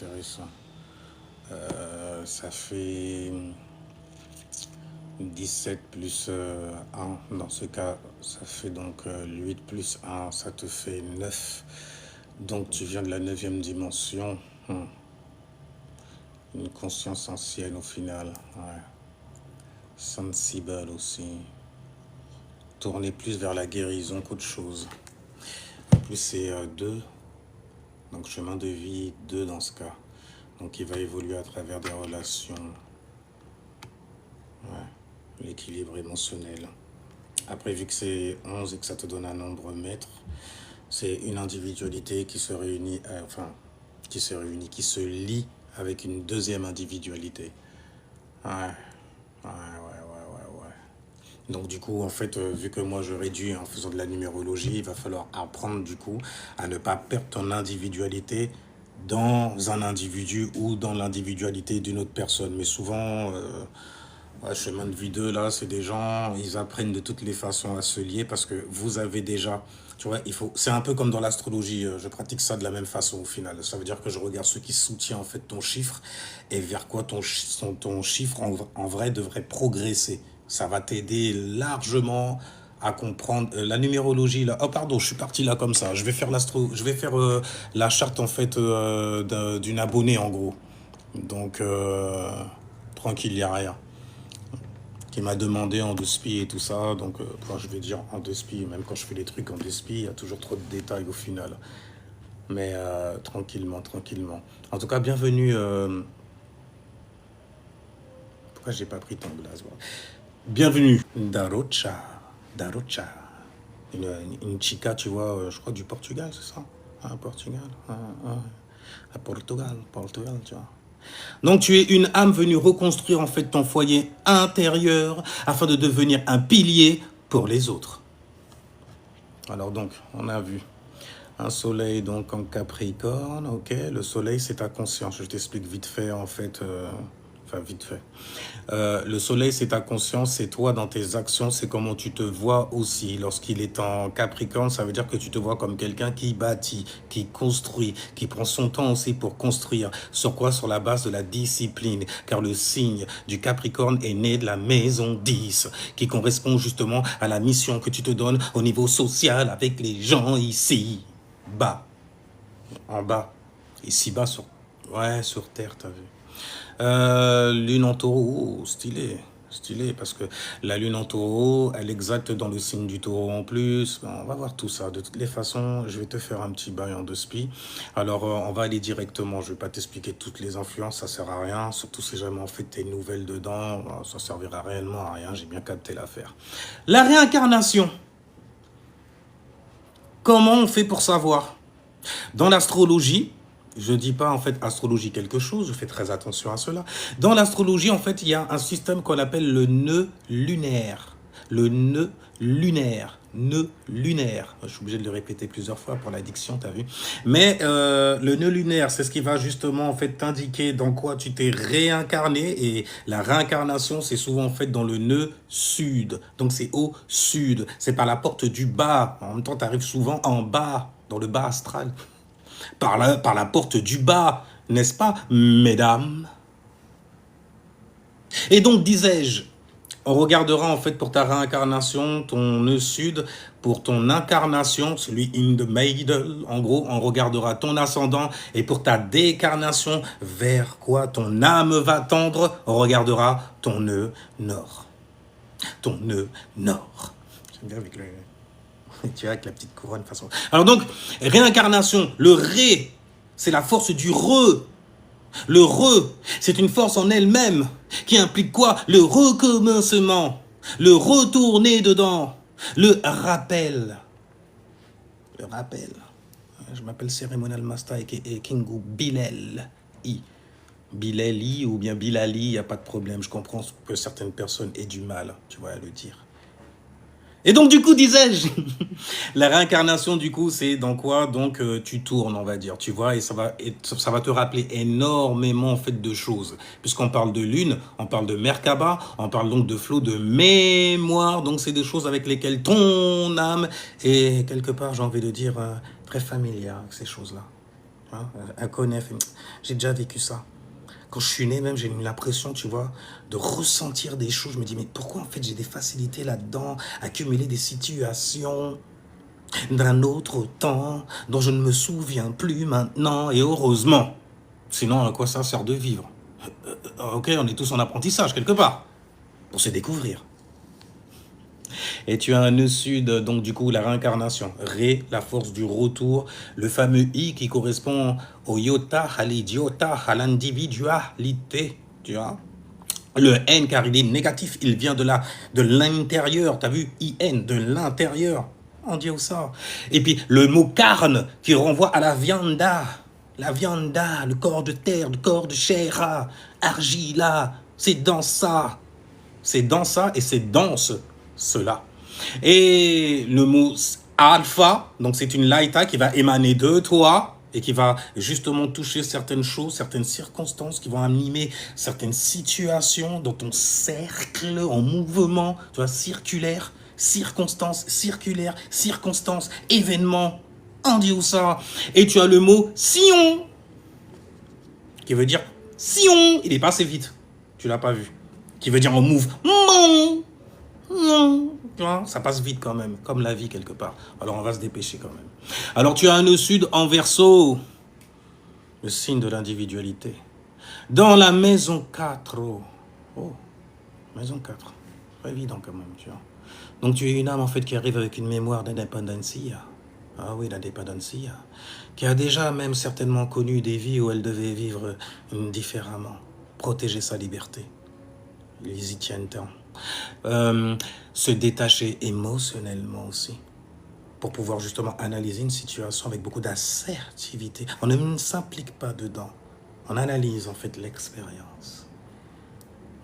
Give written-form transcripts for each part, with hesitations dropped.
intéressant. Ça fait 17 plus 1. Dans ce cas, ça fait donc 8 plus 1, ça te fait 9. Donc tu viens de la neuvième dimension. Une conscience ancienne au final. Ouais. Sensible aussi. Tourner plus vers la guérison qu'autre chose. En plus c'est 2. Donc chemin de vie 2 dans ce cas. Donc il va évoluer à travers des relations. Ouais. L'équilibre émotionnel. Après, vu que c'est 11 et que ça te donne un nombre maître, c'est une individualité qui se réunit, qui se lie avec une deuxième individualité. Ouais, ouais, ouais, ouais, ouais, ouais. Donc du coup, en fait, vu que moi je réduis en faisant de la numérologie, il va falloir apprendre du coup à ne pas perdre ton individualité dans un individu ou dans l'individualité d'une autre personne. Mais souvent, ouais, chemin de vie 2, là, c'est des gens, ils apprennent de toutes les façons à se lier parce que vous avez déjà, tu vois, c'est un peu comme dans l'astrologie, je pratique ça de la même façon au final. Ça veut dire que je regarde ce qui soutient en fait ton chiffre et vers quoi ton chiffre en vrai devrait progresser. Ça va t'aider largement à comprendre la numérologie là. Oh pardon, je suis parti là comme ça. Je vais faire la charte en fait d'une abonnée en gros. Donc tranquille, il n'y a rien qui m'a demandé en deux spi et tout ça. Donc, je vais dire en deux spi, même quand je fais les trucs en deux spi, il y a toujours trop de détails au final. Mais tranquillement, tranquillement. En tout cas, bienvenue. Pourquoi j'ai pas pris ton glace? Bon. Bienvenue, Darocha. Darocha. Une chica, tu vois, je crois du Portugal, c'est ça? Portugal. Portugal, tu vois. Donc tu es une âme venue reconstruire en fait ton foyer intérieur afin de devenir un pilier pour les autres. Alors donc, on a vu un soleil donc en Capricorne, ok. Le soleil c'est ta conscience, je t'explique vite fait en fait, vite fait. Le soleil, c'est ta conscience, c'est toi dans tes actions, c'est comment tu te vois aussi. Lorsqu'il est en Capricorne, ça veut dire que tu te vois comme quelqu'un qui bâtit, qui construit, qui prend son temps aussi pour construire. Sur quoi? Sur la base de la discipline. Car le signe du Capricorne est né de la maison 10, qui correspond justement à la mission que tu te donnes au niveau social avec les gens ici, bas, en bas, ici bas, sur Terre, t'as vu. Lune en taureau, oh, stylé, stylé, parce que la lune en taureau, elle est exacte dans le signe du taureau en plus. On va voir tout ça. De toutes les façons, je vais te faire un petit bail en deux spi. Alors, on va aller directement. Je vais pas t'expliquer toutes les influences, ça sert à rien. Surtout si jamais on fait tes nouvelles dedans, ça servira réellement à rien. J'ai bien capté l'affaire. La réincarnation. Comment on fait pour savoir? Dans l'astrologie, je ne dis pas en fait astrologie quelque chose, je fais très attention à cela. Dans l'astrologie, en fait, il y a un système qu'on appelle le nœud lunaire. Le nœud lunaire. Nœud lunaire. Je suis obligé de le répéter plusieurs fois pour l'addiction, tu as vu. Mais le nœud lunaire, c'est ce qui va justement en fait t'indiquer dans quoi tu t'es réincarné. Et la réincarnation, c'est souvent en fait dans le nœud sud. Donc c'est au sud. C'est par la porte du bas. En même temps, tu arrives souvent en bas, dans le bas astral. Par la porte du bas, n'est-ce pas, mesdames? Et donc, disais-je, on regardera en fait pour ta réincarnation, ton nœud sud, pour ton incarnation, celui in the middle, en gros, on regardera ton ascendant, et pour ta décarnation, vers quoi ton âme va tendre, on regardera ton nœud nord. Ton nœud nord. J'aime bien avec le... Tu vois, avec la petite couronne, de façon. Alors donc, réincarnation, le ré, c'est la force du re. Le re, c'est une force en elle-même qui implique quoi? Le recommencement, le retourner dedans, le rappel. Le rappel. Je m'appelle Ceremonial Master et Kingu Bilal I. Bilali ou bien Bilali, il n'y a pas de problème. Je comprends que certaines personnes aient du mal, tu vois, à le dire. Et donc, du coup, disais-je, la réincarnation, du coup, c'est dans quoi? Donc, tu tournes, on va dire, tu vois, et ça va te rappeler énormément, en fait, de choses. Puisqu'on parle de lune, on parle de Merkaba, on parle donc de flot de mémoire. Donc, c'est des choses avec lesquelles ton âme est, quelque part, j'ai envie de dire, très familière avec ces choses-là. Hein, un connaît, j'ai déjà vécu ça. Quand je suis né, même, j'ai eu l'impression, tu vois, de ressentir des choses. Je me dis, mais pourquoi, en fait, j'ai des facilités là-dedans, accumuler des situations d'un autre temps dont je ne me souviens plus maintenant, et heureusement. Sinon, à quoi ça sert de vivre? Ok, on est tous en apprentissage, quelque part, pour se découvrir. Et tu as un nœud sud, donc du coup, la réincarnation. Ré, la force du retour. Le fameux I qui correspond au iota, à l'idiota, à l'individualité. Tu vois? Le N, car il est négatif, il vient de l'intérieur. Tu as vu? IN, de l'intérieur. On dit où ça? Et puis, le mot carne qui renvoie à la vianda. La vianda, le corps de terre, le corps de chair, argila. C'est dans ça. C'est dans ça et c'est dans cela. Et le mot alpha, donc c'est une laïta qui va émaner de toi et qui va justement toucher certaines choses, certaines circonstances, qui vont animer certaines situations dans ton cercle en mouvement, tu vois, circulaire, circonstance, circulaire, circonstance, événement, on dit où ça? Et tu as le mot Sion, qui veut dire Sion, il est passé vite, tu l'as pas vu, qui veut dire en mouvement. Ça passe vite quand même, comme la vie quelque part. Alors on va se dépêcher quand même. Alors tu as un nœud sud en Verseau, le signe de l'individualité. Dans la maison 4, maison 4, pas évident quand même, tu vois. Donc tu es une âme en fait qui arrive avec une mémoire d'indépendance. Ah oui, l'indépendance. Qui a déjà même certainement connu des vies où elle devait vivre différemment. Protéger sa liberté. Ils y tiennent tant. Se détacher émotionnellement aussi pour pouvoir justement analyser une situation avec beaucoup d'assertivité. On ne s'implique pas dedans, on analyse en fait l'expérience.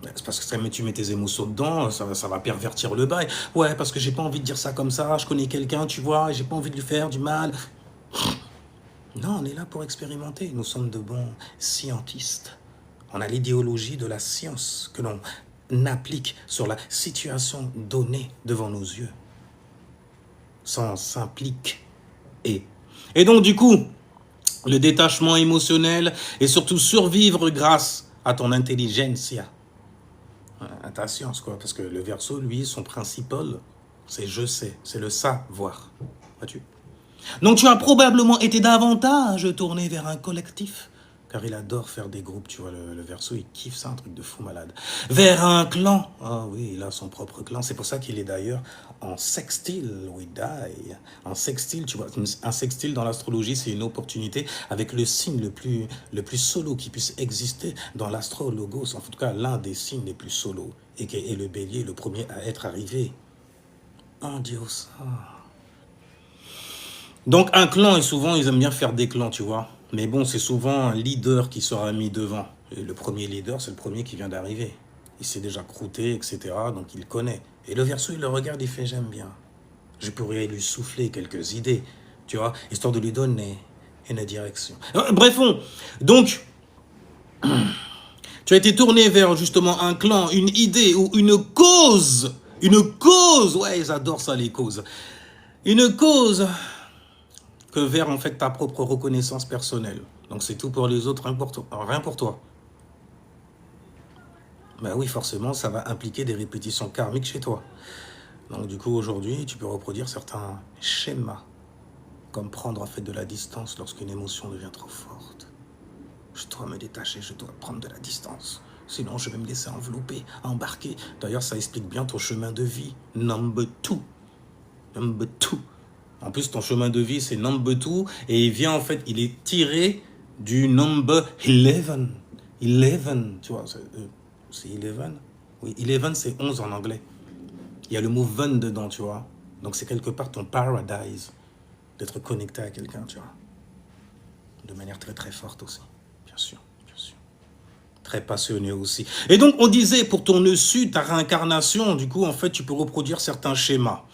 C'est parce que tu mets tes émotions dedans, ça va pervertir le bail. Ouais, parce que j'ai pas envie de dire ça comme ça, je connais quelqu'un, tu vois, et j'ai pas envie de lui faire du mal. Non, on est là pour expérimenter, nous sommes de bons scientistes. On a l'idéologie de la science que l'on applique sur la situation donnée devant nos yeux. Sans s'implique. Et donc du coup, le détachement émotionnel et surtout survivre grâce à ton intelligence, à ta science, quoi. Parce que le Verseau, lui, son principal, c'est je sais, c'est le savoir. Vois-tu? Donc tu as probablement été davantage tourné vers un collectif, car il adore faire des groupes, tu vois, le Verseau, il kiffe ça, un truc de fou malade. Vers un clan, ah oui, il a son propre clan, c'est pour ça qu'il est d'ailleurs en sextile, we die. En sextile, tu vois, un sextile dans l'astrologie, c'est une opportunité avec le signe le plus solo qui puisse exister dans l'astrologos, en tout cas l'un des signes les plus solos, et qui est le bélier, le premier à être arrivé. Oh Dieu, ça. Donc un clan, et souvent ils aiment bien faire des clans, tu vois. Mais bon, c'est souvent un leader qui sera mis devant. Et le premier leader, c'est le premier qui vient d'arriver. Il s'est déjà croûté, etc. Donc il connaît. Et le Verseau, il le regarde, il fait j'aime bien. Je pourrais lui souffler quelques idées, tu vois, histoire de lui donner une direction. Bref, donc, tu as été tourné vers justement un clan, une idée ou une cause. Une cause, ouais, ils adorent ça, les causes. Une cause que vers en fait ta propre reconnaissance personnelle. Donc c'est tout pour les autres, rien pour toi. Ben oui, forcément, ça va impliquer des répétitions karmiques chez toi. Donc du coup, aujourd'hui, tu peux reproduire certains schémas, comme prendre en fait de la distance lorsqu'une émotion devient trop forte. Je dois me détacher, je dois prendre de la distance. Sinon, je vais me laisser envelopper, embarquer. D'ailleurs, ça explique bien ton chemin de vie. Number 2. Number 2. En plus, ton chemin de vie, c'est number 2. Et il vient, en fait, il est tiré du number 11. 11, tu vois, c'est 11. Oui, 11, c'est 11 en anglais. Il y a le mot 20 dedans, tu vois. Donc, c'est quelque part ton paradise d'être connecté à quelqu'un, tu vois. De manière très, très forte aussi. Bien sûr, bien sûr. Très passionné aussi. Et donc, on disait, pour ton nœud sud, ta réincarnation, du coup, en fait, tu peux reproduire certains schémas.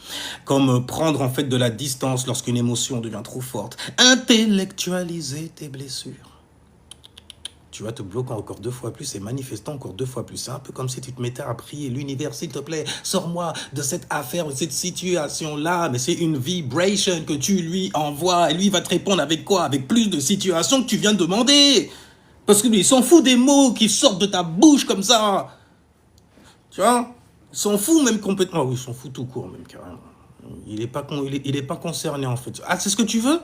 Comme prendre, en fait, de la distance lorsqu'une émotion devient trop forte. Intellectualiser tes blessures. tu vas te bloquer encore 2 fois plus et manifester encore 2 fois plus. C'est un peu comme si tu te mettais à prier, l'univers, s'il te plaît, sors-moi de cette affaire, de cette situation-là. Mais c'est une vibration que tu lui envoies et lui va te répondre avec quoi? Avec plus de situations que tu viens de demander. Parce que lui, il s'en fout des mots qui sortent de ta bouche comme ça. Tu vois? Il s'en fout même complètement. Oh oui, il s'en fout tout court même carrément. Il est pas concerné en fait. Ah, c'est ce que tu veux?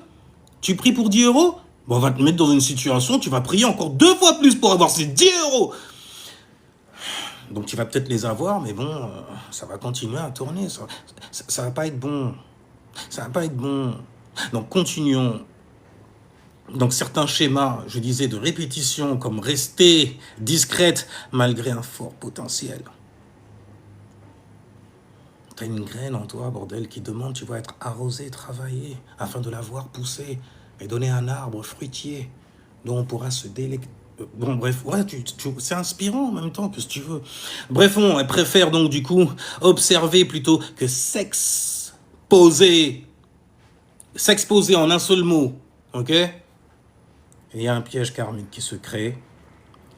Tu pries pour 10 euros? Bon, on va te mettre dans une situation, tu vas prier encore 2 fois plus pour avoir ces 10 euros. Donc tu vas peut-être les avoir, mais bon, ça va continuer à tourner. Ça va pas être bon. Ça va pas être bon. Donc continuons. Donc certains schémas, je disais, de répétition, comme rester discrète malgré un fort potentiel. Tu as une graine en toi, bordel, qui demande, tu vas être arrosé, travaillé, afin de la voir pousser et donner un arbre fruitier dont on pourra se délecter. Bon, bref, ouais, c'est inspirant en même temps que si tu veux. Bref, elle préfère donc du coup observer plutôt que s'exposer. S'exposer en un seul mot, ok? Et il y a un piège karmique qui se crée,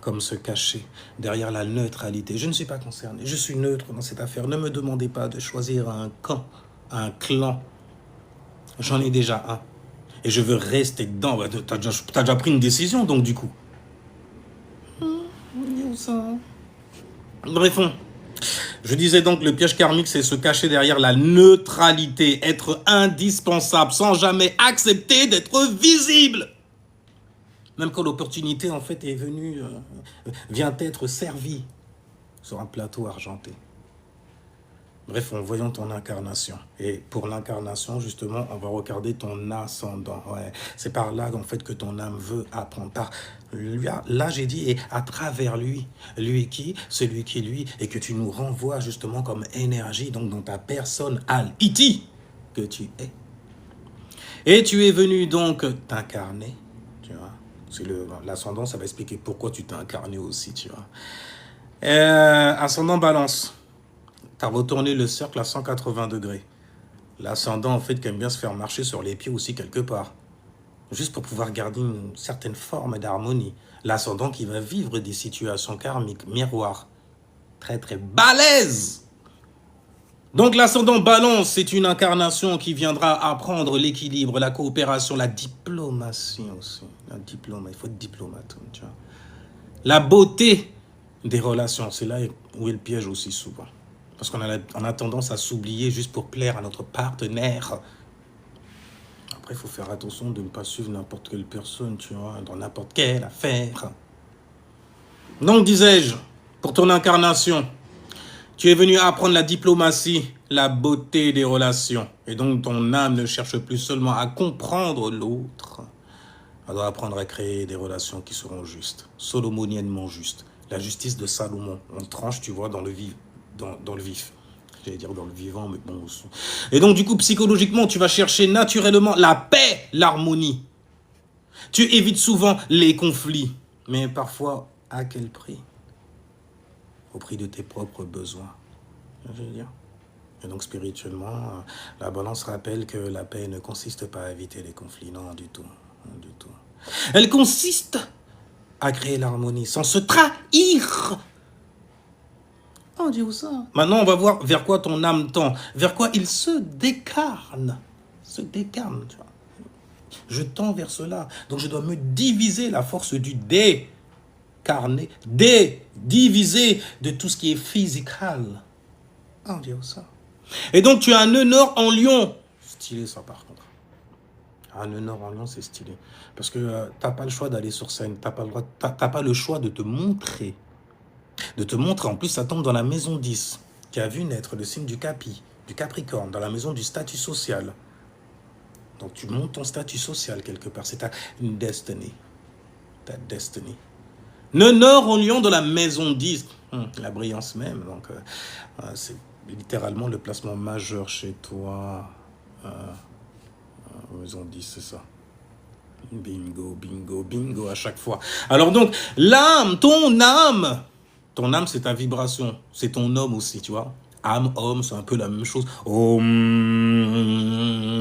comme se cacher derrière la neutralité. Je ne suis pas concerné, je suis neutre dans cette affaire. Ne me demandez pas de choisir un camp, un clan. J'en ai déjà un. Et je veux rester dedans. Bah, t'as déjà pris une décision, donc du coup. Bref, je disais donc le piège karmique, c'est se cacher derrière la neutralité, être indispensable, sans jamais accepter d'être visible. Même quand l'opportunité, en fait, est venue, vient être servie sur un plateau argenté. Bref, voyons ton incarnation. Et pour l'incarnation, justement, on va regarder ton ascendant. Ouais. C'est par là, en fait, que ton âme veut apprendre. Par lui, là, j'ai dit, et à travers lui. Lui qui? Celui qui est lui. Et que tu nous renvoies, justement, comme énergie, donc dans ta personne, Al-Iti, que tu es. Et tu es venu, donc, t'incarner. Tu vois. L'ascendant, ça va expliquer pourquoi tu t'es incarné aussi, tu vois. Ascendant balance. Tu as retourné le cercle à 180 degrés. L'ascendant, en fait, qui aime bien se faire marcher sur les pieds aussi quelque part. Juste pour pouvoir garder une certaine forme d'harmonie. L'ascendant qui va vivre des situations karmiques, miroirs. Très, très balèze. Donc l'ascendant balance, c'est une incarnation qui viendra apprendre l'équilibre, la coopération, la diplomatie aussi. La diplôme, il faut être diplomate, tu vois. La beauté des relations, c'est là où est le piège aussi souvent. Parce qu'on a tendance à s'oublier juste pour plaire à notre partenaire. Après, il faut faire attention de ne pas suivre n'importe quelle personne, tu vois, dans n'importe quelle affaire. Donc, disais-je, pour ton incarnation, tu es venu apprendre la diplomatie, la beauté des relations. Et donc, ton âme ne cherche plus seulement à comprendre l'autre. Elle doit apprendre à créer des relations qui seront justes, solomoniennement justes. La justice de Salomon, on tranche, tu vois, dans le vif. Dans le vif. J'allais dire dans le vivant, mais bon. Et donc, du coup, psychologiquement, tu vas chercher naturellement la paix, l'harmonie. Tu évites souvent les conflits. Mais parfois, à quel prix? Au prix de tes propres besoins. Je veux dire. Et donc, spirituellement, la balance rappelle que la paix ne consiste pas à éviter les conflits. Non, du tout. Non, du tout. Elle consiste à créer l'harmonie sans se trahir. Oh, Dieu, ça. Maintenant, on va voir vers quoi ton âme tend, vers quoi il se décarne. Se décarne, tu vois. Je tends vers cela. Donc, je dois me diviser la force du décarner, diviser de tout ce qui est physical. Oh, Dieu, ça. Et donc, tu as un nœud nord en lion. Stylé, ça, par contre. Un nœud nord en lion, c'est stylé. Parce que tu n'as pas le choix d'aller sur scène. Tu n'as pas le choix de te montrer. En plus, ça tombe dans la maison 10, qui a vu naître le signe du Capricorne, dans la maison du statut social. Donc, tu montes ton statut social quelque part. C'est ta destiny. Ta destiny. Nœud nord en lion dans la maison 10. La brillance même. Donc, c'est littéralement le placement majeur chez toi. Maison 10, c'est ça. Bingo, bingo, bingo à chaque fois. Alors donc, l'âme, ton âme, c'est ta vibration. C'est ton homme aussi, tu vois. Âme, homme, c'est un peu la même chose.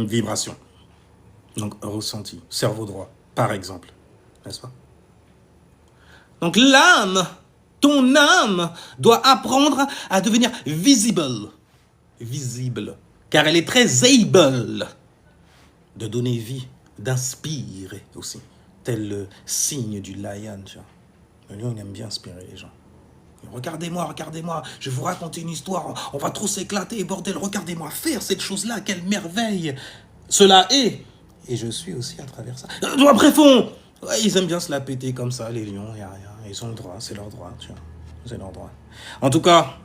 Vibration. Donc, ressenti. Cerveau droit, par exemple. N'est-ce pas? Donc l'âme, ton âme, doit apprendre à devenir visible. Visible. Car elle est très able de donner vie, d'inspirer aussi. Tel le signe du lion, tu vois. Le lion, il aime bien inspirer les gens. Regardez-moi, regardez-moi, je vais vous raconter une histoire, on va trop s'éclater, bordel, regardez-moi faire cette chose-là, quelle merveille. Cela est, et je suis aussi à travers ça. Après fond, ouais, ils aiment bien se la péter comme ça, les lions, y a rien, ils ont le droit, c'est leur droit, tu vois, c'est leur droit. En tout cas,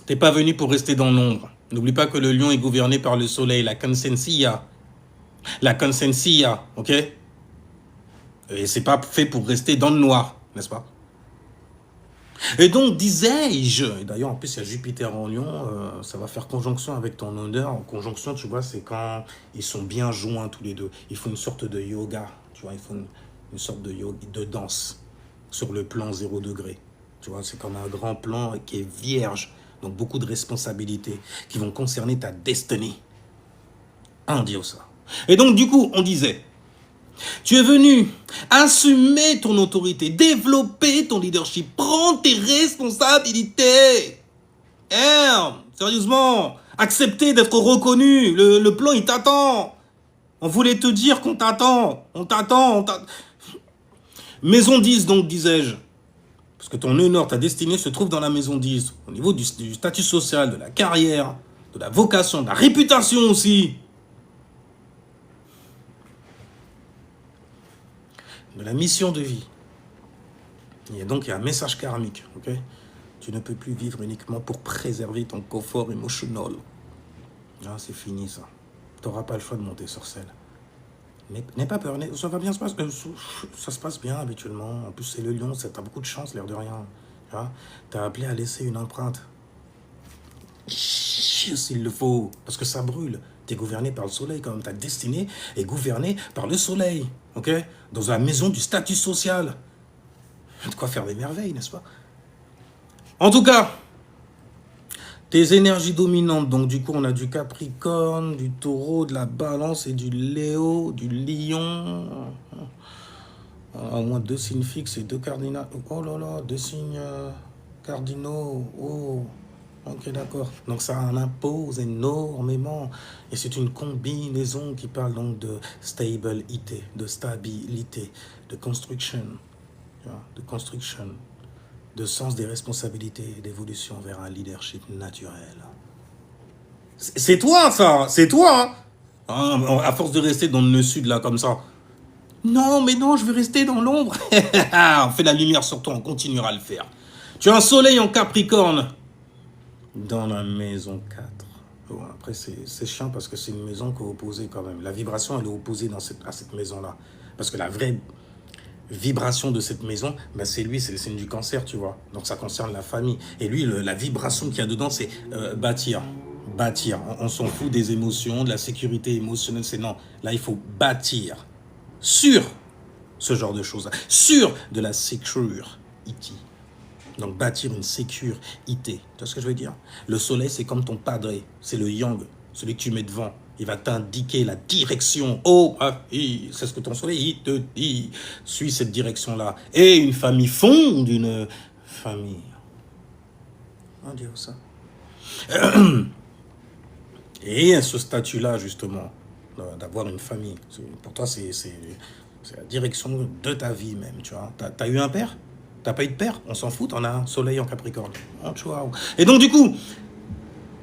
t'es pas venu pour rester dans l'ombre. N'oublie pas que le lion est gouverné par le soleil, la consensia. La consensia, ok? Et c'est pas fait pour rester dans le noir, n'est-ce pas? Et donc, disais-je, et d'ailleurs, en plus, il y a Jupiter en Lion, ça va faire conjonction avec ton honneur. En conjonction, tu vois, c'est quand ils sont bien joints tous les deux. Ils font une sorte de yoga, tu vois, ils font une sorte de yoga, de danse sur le plan 0 degré. Tu vois, c'est comme un grand plan qui est vierge, donc beaucoup de responsabilités qui vont concerner ta destinée. Un Dieu, ça. Et donc, du coup, on disait, tu es venu assumer ton autorité, développer ton leadership, prendre tes responsabilités. Sérieusement, accepter d'être reconnu. Le plan, il t'attend. On voulait te dire qu'on t'attend. On t'attend. Maison 10, donc, disais-je. Parce que ton honneur, ta destinée se trouve dans la maison 10. Au niveau du statut social, de la carrière, de la vocation, de la réputation aussi. De la mission de vie. Et donc, il y a un message karmique, ok? Tu ne peux plus vivre uniquement pour préserver ton confort émotionnel. Ah, c'est fini, ça. Tu n'auras pas le choix de monter sur scène. N'aie pas peur, ça va bien se passer. Ça se passe bien, habituellement. En plus, c'est le lion, tu as beaucoup de chance, l'air de rien. Tu as appelé à laisser une empreinte. S'il le faut, parce que ça brûle. Tu es gouverné par le soleil, quand même. Ta destinée est gouvernée par le soleil, ok? Dans la maison du statut social. De quoi faire des merveilles, n'est-ce pas? En tout cas, tes énergies dominantes, donc du coup, on a du Capricorne, du Taureau, de la Balance et du Léo, du Lion. Au moins 2 signes fixes et 2 cardinaux. Oh là là, 2 signes cardinaux. Oh, ok, d'accord. Donc ça en impose énormément. Et c'est une combinaison qui parle donc de stabilité, de construction, de sens des responsabilités et d'évolution vers un leadership naturel. C'est toi, ça, c'est toi, hein, à force de rester dans le sud, là, comme ça. Non, mais non, je veux rester dans l'ombre. On fait la lumière sur toi, on continuera à le faire. Tu as un soleil en Capricorne dans la maison 4. Bon, après, c'est chiant parce que c'est une maison qui est opposée quand même. La vibration, elle est opposée à cette maison-là. Parce que la vraie vibration de cette maison, ben c'est lui, c'est le signe du Cancer, tu vois. Donc ça concerne la famille. Et lui, la vibration qu'il y a dedans, c'est bâtir. Bâtir. On s'en fout des émotions, de la sécurité émotionnelle. C'est non. Là, il faut bâtir sur ce genre de choses. Sur de la sécurité. Donc bâtir une sécurité. Tu vois ce que je veux dire? Le soleil, c'est comme ton padre. C'est le yang, celui que tu mets devant. Il va t'indiquer la direction. Oh, c'est ce que ton soleil il te dit. Suis cette direction-là. Et une famille fonde une famille. On dit ça. Et ce statut-là, justement, d'avoir une famille. Pour toi, c'est la direction de ta vie même, tu vois. T'as eu un père? T'as pas eu de père? On s'en fout, t'en as un soleil en Capricorne. Et donc, du coup,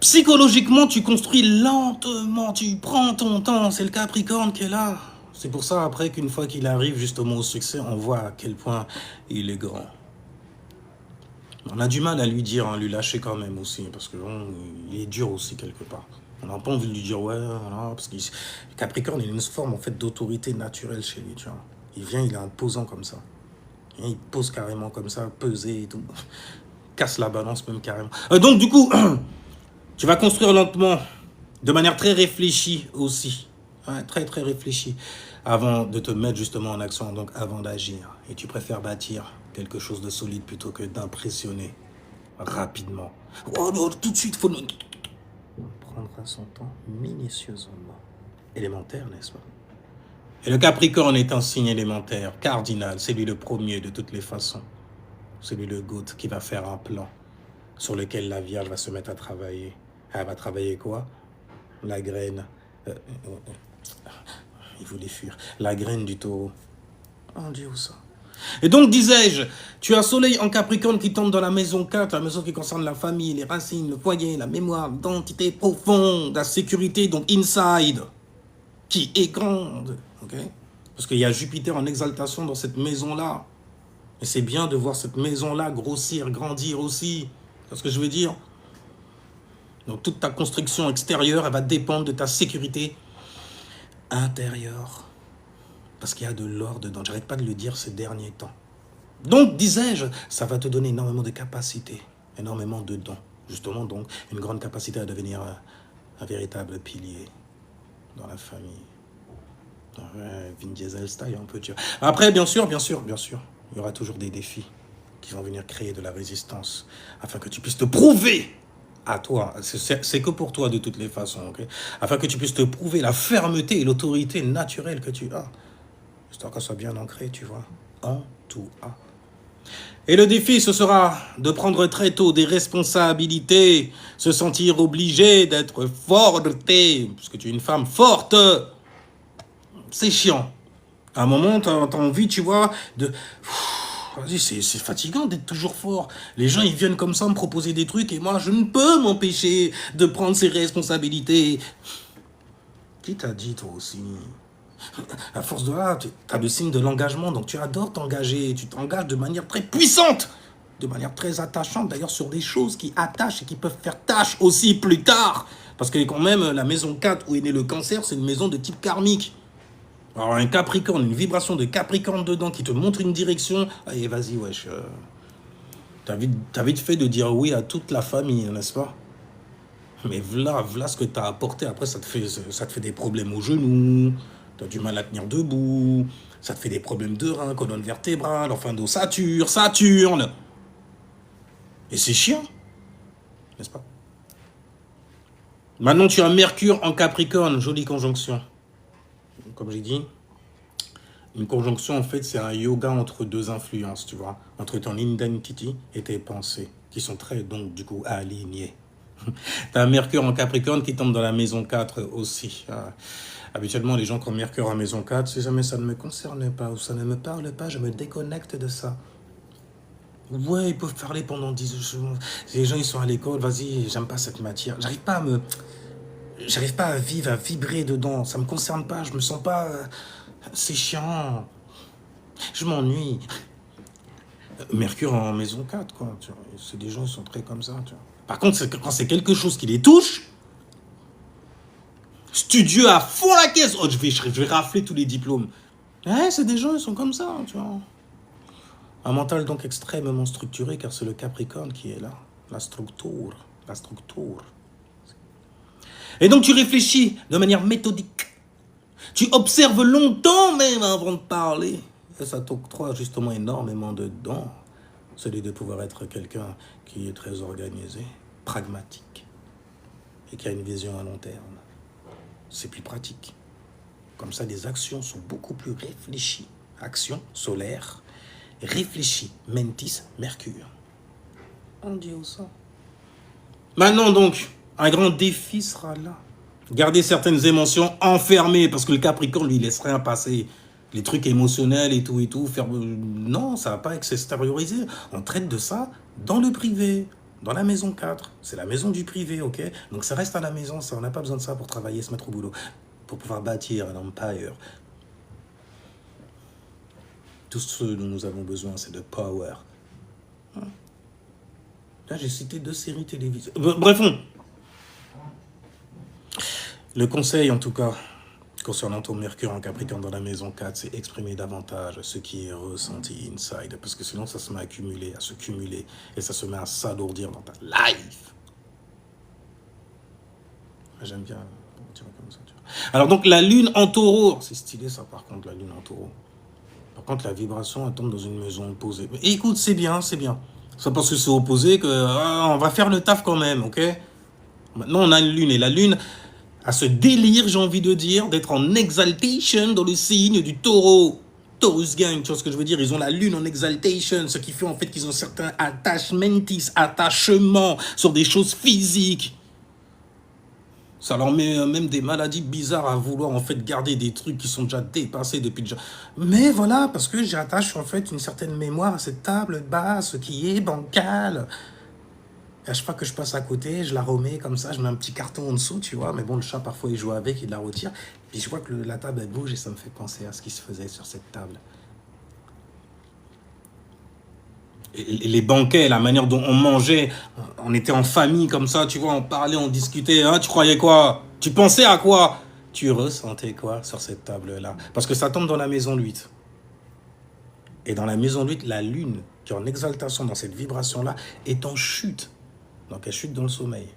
psychologiquement, tu construis lentement, tu prends ton temps, c'est le Capricorne qui est là. C'est pour ça, après, qu'une fois qu'il arrive justement au succès, on voit à quel point il est grand. On a du mal à lui dire, hein, lui lâcher quand même aussi, parce que il est dur aussi quelque part. On n'a pas envie de lui dire, ouais, voilà, parce que Capricorne, il a une forme en fait d'autorité naturelle chez lui, tu vois. Il vient, il est imposant comme ça. Il pose carrément comme ça, peser et tout. Casse la balance même carrément. Donc du coup, tu vas construire lentement, de manière très réfléchie aussi. Ouais, très très réfléchie. Avant de te mettre justement en action, donc avant d'agir. Et tu préfères bâtir quelque chose de solide plutôt que d'impressionner rapidement. Oh non, tout de suite, il faut... Prendra son temps minutieusement. Élémentaire, n'est-ce pas? Et le Capricorne est un signe élémentaire, cardinal, c'est lui le premier de toutes les façons. c'est lui le GOAT qui va faire un plan sur lequel la Vierge va se mettre à travailler. Elle va travailler quoi? La graine. Il voulait fuir. La graine du taureau. Oh Dieu, ça. Et donc, disais-je, tu as Soleil en Capricorne qui tombe dans la maison 4, la maison qui concerne la famille, les racines, le foyer, la mémoire, l'identité profonde, la sécurité, donc inside, qui est grande. Okay? Parce qu'il y a Jupiter en exaltation dans cette maison-là. Et c'est bien de voir cette maison-là grossir, grandir aussi. C'est ce que je veux dire. Donc, toute ta construction extérieure, elle va dépendre de ta sécurité intérieure. Parce qu'il y a de l'or dedans. J'arrête pas de le dire ces derniers temps. Donc, disais-je, ça va te donner énormément de capacités, énormément de dons. Justement, donc, une grande capacité à devenir un véritable pilier dans la famille. Ouais, Vin Diesel style, un peu, tu vois. Après, bien sûr, il y aura toujours des défis qui vont venir créer de la résistance afin que tu puisses te prouver à toi. C'est que pour toi de toutes les façons, ok? Afin que tu puisses te prouver la fermeté et l'autorité naturelle que tu as. Histoire qu'elle soit bien ancrée, tu vois, en tout A. Et le défi, ce sera de prendre très tôt des responsabilités, se sentir obligé d'être forte, parce que tu es une femme forte. C'est chiant. À un moment, t'as envie, tu vois, de... Vas-y, c'est fatigant d'être toujours fort. Les gens, ils viennent comme ça me proposer des trucs et moi, je ne peux m'empêcher de prendre ces responsabilités. Qui t'a dit, toi aussi? À force de là, tu as le signe de l'engagement, donc tu adores t'engager, tu t'engages de manière très puissante, de manière très attachante, d'ailleurs sur des choses qui attachent et qui peuvent faire tâche aussi plus tard. Parce que quand même, la maison 4 où est né le cancer, c'est une maison de type karmique. Alors un Capricorne, une vibration de Capricorne dedans qui te montre une direction, allez vas-y wesh, t'as vite fait de dire oui à toute la famille, n'est-ce pas? Mais voilà ce que t'as apporté, après ça te fait des problèmes aux genoux, t'as du mal à tenir debout, ça te fait des problèmes de reins, colonne vertébrale, enfin d'ossature, Saturne. Et c'est chiant, n'est-ce pas? Maintenant tu as Mercure en Capricorne, jolie conjonction. Comme j'ai dit, une conjonction en fait c'est un yoga entre deux influences, tu vois, entre ton identity et tes pensées, qui sont très donc du coup alignées. T'as Mercure en Capricorne qui tombe dans la maison 4 aussi. Habituellement, les gens qui ont Mercure en maison 4, si jamais ça ne me concerne pas ou ça ne me parle pas, je me déconnecte de ça. Ouais, ils peuvent parler pendant 10 jours. Les gens, ils sont à l'école, vas-y, j'aime pas cette matière. J'arrive pas à vivre, à vibrer dedans. Ça me concerne pas, je me sens pas... c'est chiant. Je m'ennuie. Mercure en maison 4, quoi. C'est des gens, ils sont très comme ça, tu vois. Par contre, quand c'est quelque chose qui les touche, studieux à fond la caisse. Oh, je vais rafler tous les diplômes. Ouais, c'est des gens, ils sont comme ça, tu vois. Un mental donc extrêmement structuré, car c'est le Capricorne qui est là. La structure. Et donc, tu réfléchis de manière méthodique. Tu observes longtemps même avant de parler. Et ça t'octroie justement énormément de dons. Celui de pouvoir être quelqu'un qui est très organisé, pragmatique, et qui a une vision à long terme. C'est plus pratique. Comme ça, les actions sont beaucoup plus réfléchies. Action solaire, réfléchie, mentis, Mercure. On dit où ça? Maintenant donc, un grand défi sera là. Garder certaines émotions enfermées, parce que le Capricorne, lui, il laisse rien passer. Les trucs émotionnels et tout, faire... Non, ça va pas être extériorisé. On traite de ça dans le privé, dans la maison 4. C'est la maison du privé, ok? Donc ça reste à la maison, ça. On n'a pas besoin de ça pour travailler, se mettre au boulot, pour pouvoir bâtir un empire. Tout ce dont nous avons besoin, c'est de power. Là, j'ai cité 2 séries télévisées. Bref, le conseil, en tout cas, concernant ton Mercure en Capricorne dans la maison 4, c'est exprimer davantage ce qui est ressenti inside. Parce que sinon, ça se met à accumuler, à se cumuler. Et ça se met à s'alourdir dans ta life. J'aime bien dire comme ça. Tu vois. Alors donc, la lune en taureau. C'est stylé ça, par contre, la lune en taureau. Par contre, la vibration, elle tombe dans une maison opposée. Mais écoute, c'est bien, c'est bien. C'est parce que c'est opposé on va faire le taf quand même, ok? Maintenant, on a une lune. Et la lune... à ce délire, j'ai envie de dire, d'être en exaltation dans le signe du taureau. Taurus gang, tu vois ce que je veux dire? Ils ont la lune en exaltation, ce qui fait en fait qu'ils ont certains attachements sur des choses physiques. Ça leur met même des maladies bizarres à vouloir en fait garder des trucs qui sont déjà dépassés depuis déjà. Mais voilà, parce que j'attache en fait une certaine mémoire à cette table basse qui est bancale. Et à chaque fois que je passe à côté, je la remets comme ça, je mets un petit carton en dessous, tu vois. Mais bon, le chat parfois il joue avec, il la retire. Puis je vois que la table elle bouge et ça me fait penser à ce qui se faisait sur cette table. Et les banquets, la manière dont on mangeait, on était en famille comme ça, tu vois, on parlait, on discutait, hein, tu croyais quoi? Tu pensais à quoi? Tu ressentais quoi sur cette table-là? Parce que ça tombe dans la maison de 8. Et dans la maison de 8, la lune, qui est en exaltation dans cette vibration-là, est en chute. Donc elle chute dans le sommeil.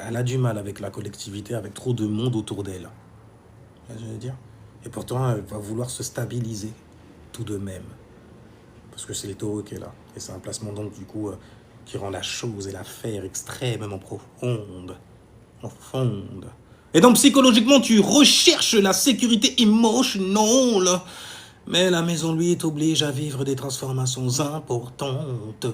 Elle a du mal avec la collectivité, avec trop de monde autour d'elle. Je veux dire. Et pourtant, elle va vouloir se stabiliser tout de même. Parce que c'est les taureaux qui est là. Et c'est un placement donc du coup qui rend la chose et l'affaire extrêmement profonde. Profonde. Et donc psychologiquement tu recherches la sécurité emotionnelle. Mais la maison lui t'oblige à vivre des transformations importantes.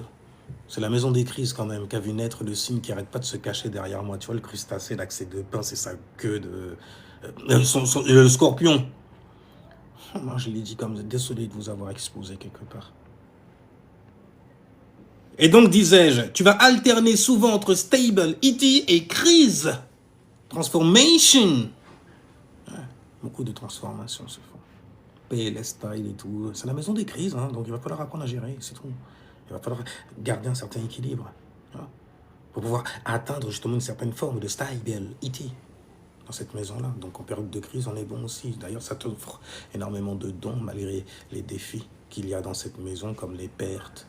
C'est la maison des crises quand même qui a vu naître le signe qui arrête pas de se cacher derrière moi. Tu vois le crustacé là, avec ses deux pinces et sa queue de... le scorpion. Moi je l'ai dit comme désolé de vous avoir exposé quelque part. Et donc, disais-je, tu vas alterner souvent entre stable, E.T. et crise. Transformation. Ouais, beaucoup de transformations se font. PLS style et tout. C'est la maison des crises, hein, donc il va falloir apprendre à gérer, c'est tout. Il va falloir garder un certain équilibre. Hein, pour pouvoir atteindre justement une certaine forme de stable, E.T. dans cette maison-là. Donc en période de crise, on est bon aussi. D'ailleurs, ça t'offre énormément de dons malgré les défis qu'il y a dans cette maison, comme les pertes,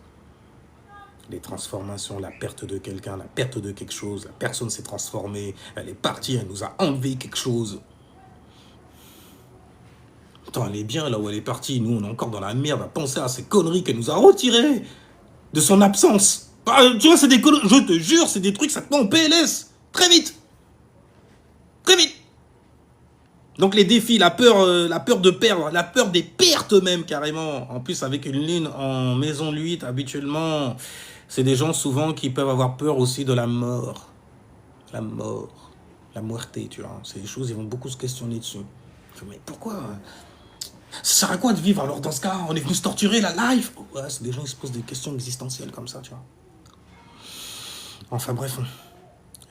les transformations, la perte de quelqu'un, la perte de quelque chose, la personne s'est transformée, elle est partie, elle nous a enlevé quelque chose. Attends, elle est bien là où elle est partie, nous on est encore dans la merde à penser à ces conneries qu'elle nous a retirées de son absence. Tu vois, c'est des conneries, je te jure, c'est des trucs, ça te met en PLS, très vite. Très vite. Donc les défis, la peur de perdre, la peur des pertes même carrément. En plus avec une lune en maison 8 habituellement, c'est des gens souvent qui peuvent avoir peur aussi de la mort. La mort, la muerté, tu vois. C'est des choses, ils vont beaucoup se questionner dessus. Mais pourquoi ça sert à quoi de vivre alors dans ce cas? On est venu se torturer la life. Ouais, c'est des gens qui se posent des questions existentielles comme ça, tu vois. Enfin bref.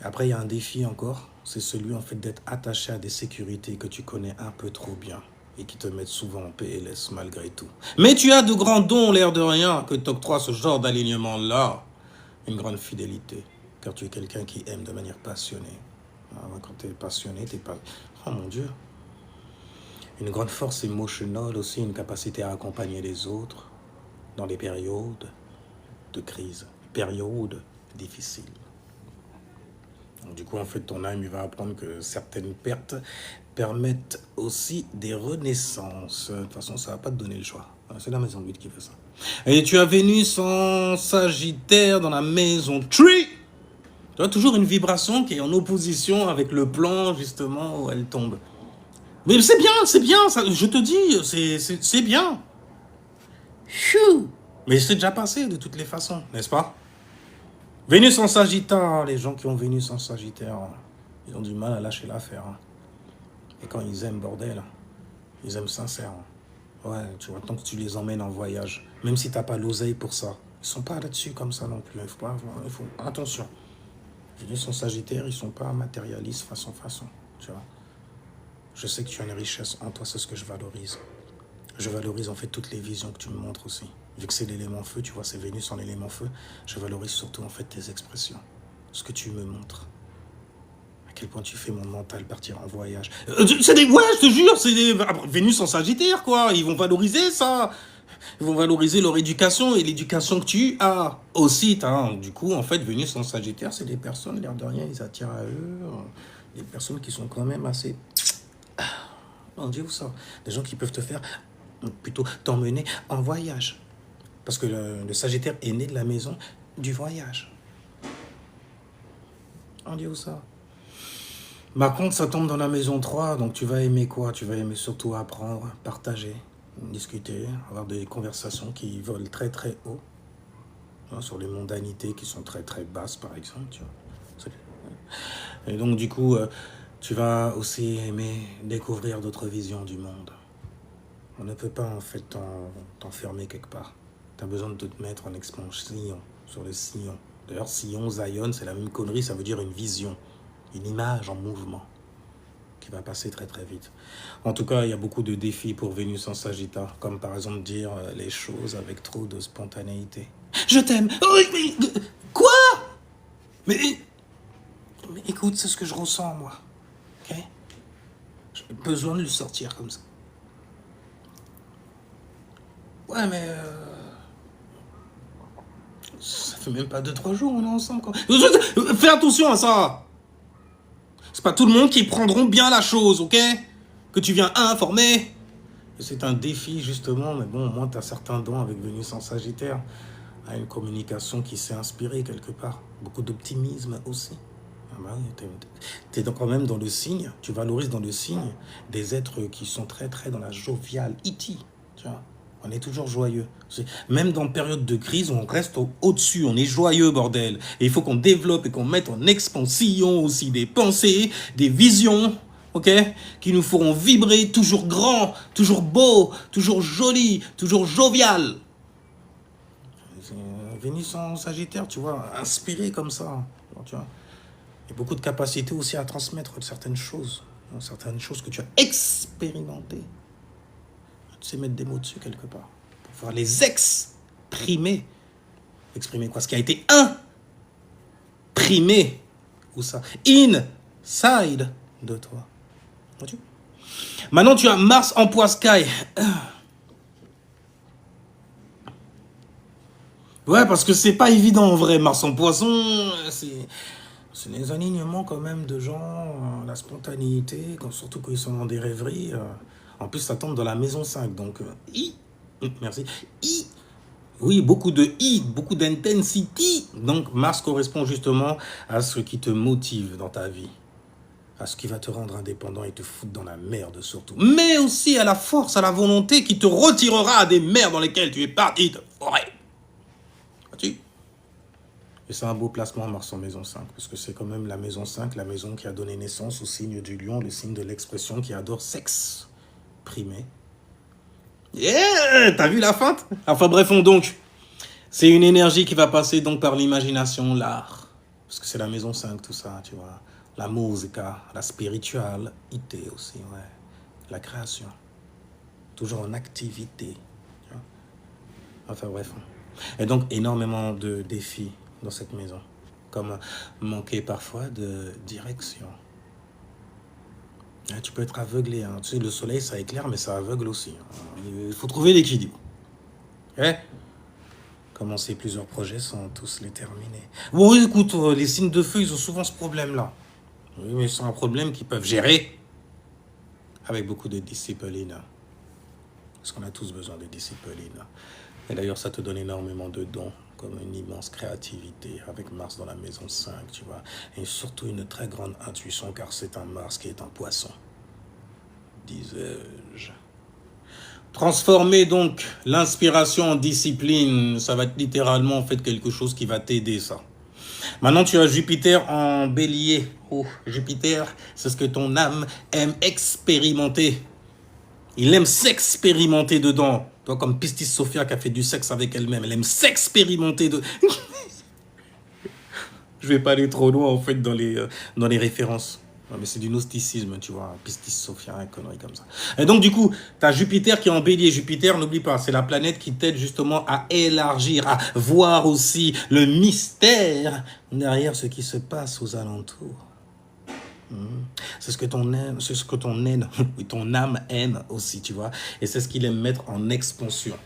Et après, il y a un défi encore. C'est celui en fait d'être attaché à des sécurités que tu connais un peu trop bien et qui te mettent souvent en PLS malgré tout. Mais tu as de grands dons, l'air de rien, que t'octroie ce genre d'alignement-là. Une grande fidélité, car tu es quelqu'un qui aime de manière passionnée. Quand tu es passionné, tu n'es pas... Oh mon Dieu. Une grande force émotionnelle aussi, une capacité à accompagner les autres dans les périodes de crise, périodes difficiles. Donc, du coup, en fait, ton âme, il va apprendre que certaines pertes permettent aussi des renaissances. De toute façon, ça ne va pas te donner le choix. C'est la maison 8 qui fait ça. Et tu as Vénus en Sagittaire dans la maison 3. Tu as toujours une vibration qui est en opposition avec le plan, justement, où elle tombe. Mais c'est bien, ça, je te dis, c'est bien. Chou. Mais c'est déjà passé de toutes les façons, n'est-ce pas? Vénus en Sagittaire, les gens qui ont Vénus en Sagittaire, ils ont du mal à lâcher l'affaire. Et quand ils aiment, bordel, ils aiment sincère. Ouais, tu vois, tant que tu les emmènes en voyage, même si t'as pas l'oseille pour ça, ils sont pas là-dessus comme ça non plus. Il faut attention. Vénus en Sagittaire, ils sont pas matérialistes façon, tu vois. Je sais que tu as une richesse en toi, c'est ce que je valorise. Je valorise en fait toutes les visions que tu me montres aussi. Vu que c'est l'élément feu, tu vois, c'est Vénus en élément feu, je valorise surtout en fait tes expressions. Ce que tu me montres. À quel point tu fais mon mental partir en voyage. Ouais, je te jure, c'est des Vénus en Sagittaire, quoi. Ils vont valoriser ça. Ils vont valoriser leur éducation et l'éducation que tu as aussi. Du coup, en fait, Vénus en Sagittaire, c'est des personnes, l'air de rien, ils attirent à eux. Des personnes qui sont quand même assez... On dit où ça? Des gens qui peuvent te faire, plutôt t'emmener en voyage. Parce que le Sagittaire est né de la maison du voyage. On dit où ça? Par contre, ça tombe dans la maison 3, donc tu vas aimer quoi? Tu vas aimer surtout apprendre, partager, discuter, avoir des conversations qui volent très très haut, sur les mondanités qui sont très très basses par exemple, tu vois. Et donc du coup, tu vas aussi aimer découvrir d'autres visions du monde. On ne peut pas en fait t'enfermer quelque part. Tu as besoin de te mettre en expansion sur le sillon. D'ailleurs, sillon, Zion, c'est la même connerie, ça veut dire une vision, une image en mouvement qui va passer très très vite. En tout cas, il y a beaucoup de défis pour Vénus en Sagittaire, comme par exemple dire les choses avec trop de spontanéité. Je t'aime. Oh, mais, quoi? mais écoute, c'est ce que je ressens moi. Ok? J'ai besoin de le sortir comme ça. Ouais, mais ça fait même pas 2-3 jours, on est ensemble. Quoi. Fais attention à ça. C'est pas tout le monde qui prendront bien la chose, ok? Que tu viens informer. C'est un défi, justement, mais bon, moi, tu as certains dons avec Vénus en Sagittaire, à une communication qui s'est inspirée quelque part. Beaucoup d'optimisme aussi. Ah bah oui, tu es quand même dans le signe, tu valorises dans le signe des êtres qui sont très, très dans la joviale, E.T., tu vois. On est toujours joyeux. Même dans période de crise, on reste au-dessus, on est joyeux, bordel. Et il faut qu'on développe et qu'on mette en expansion aussi des pensées, des visions, ok, qui nous feront vibrer toujours grand, toujours beau, toujours joli, toujours jovial. Vénus en Sagittaire, tu vois, inspiré comme ça, tu vois. Il y a beaucoup de capacité aussi à transmettre certaines choses que tu as expérimentées. Tu sais mettre des mots dessus quelque part, pour pouvoir les exprimer. Exprimer quoi? Ce qui a été imprimé, ou ça, inside de toi. Vois-tu? Maintenant, tu as Mars en Poiscaille. Ouais, parce que c'est pas évident en vrai, Mars en Poisson, c'est des alignements quand même de gens, la spontanéité, surtout quand ils sont dans des rêveries. En plus, ça tombe dans la maison 5, donc merci. Oui, beaucoup de beaucoup d'intensity. Donc, Mars correspond justement à ce qui te motive dans ta vie, à ce qui va te rendre indépendant et te foutre dans la merde surtout. Mais aussi à la force, à la volonté qui te retirera à des merdes dans lesquelles tu es parti te forer. Vois-tu? Et c'est un beau placement, Mars en maison 5, parce que c'est quand même la maison 5, la maison qui a donné naissance au signe du lion, le signe de l'expression qui adore s'exprimer. Yeah, t'as vu la feinte? Enfin bref, donc, c'est une énergie qui va passer donc par l'imagination, l'art, parce que c'est la maison 5, tout ça, tu vois. La musica, la spiritualité aussi, ouais. La création. Toujours en activité. Tu vois. Enfin bref. Et donc, énormément de défis dans cette maison. Comme manquer parfois de direction. Tu peux être aveuglé. Hein. Tu sais, le soleil, ça éclaire, mais ça aveugle aussi. Il faut trouver l'équilibre. Okay? Commencer plusieurs projets sans tous les terminer. Bon, écoute, les signes de feu, ils ont souvent ce problème-là. Oui, mais c'est un problème qu'ils peuvent gérer avec beaucoup de discipline. Parce qu'on a tous besoin de discipline. Et d'ailleurs, ça te donne énormément de dons, comme une immense créativité avec Mars dans la maison 5, tu vois. Et surtout une très grande intuition, car c'est un Mars qui est un poisson, disais-je. Transformer donc l'inspiration en discipline, ça va être littéralement en fait quelque chose qui va t'aider, ça. Maintenant, tu as Jupiter en bélier. Oh, Jupiter, c'est ce que ton âme aime expérimenter. Il aime s'expérimenter dedans. Toi, comme Pistis Sophia qui a fait du sexe avec elle-même, elle aime s'expérimenter dedans. Je vais pas aller trop loin, en fait, dans les références. Non, mais c'est du gnosticisme, tu vois. Pistis Sophia, une connerie comme ça. Et donc, du coup, tu as Jupiter qui est en bélier. Jupiter, n'oublie pas, c'est la planète qui t'aide justement à élargir, à voir aussi le mystère derrière ce qui se passe aux alentours. C'est ce que ton âme aime aussi, tu vois. Et c'est ce qu'il aime mettre en expansion.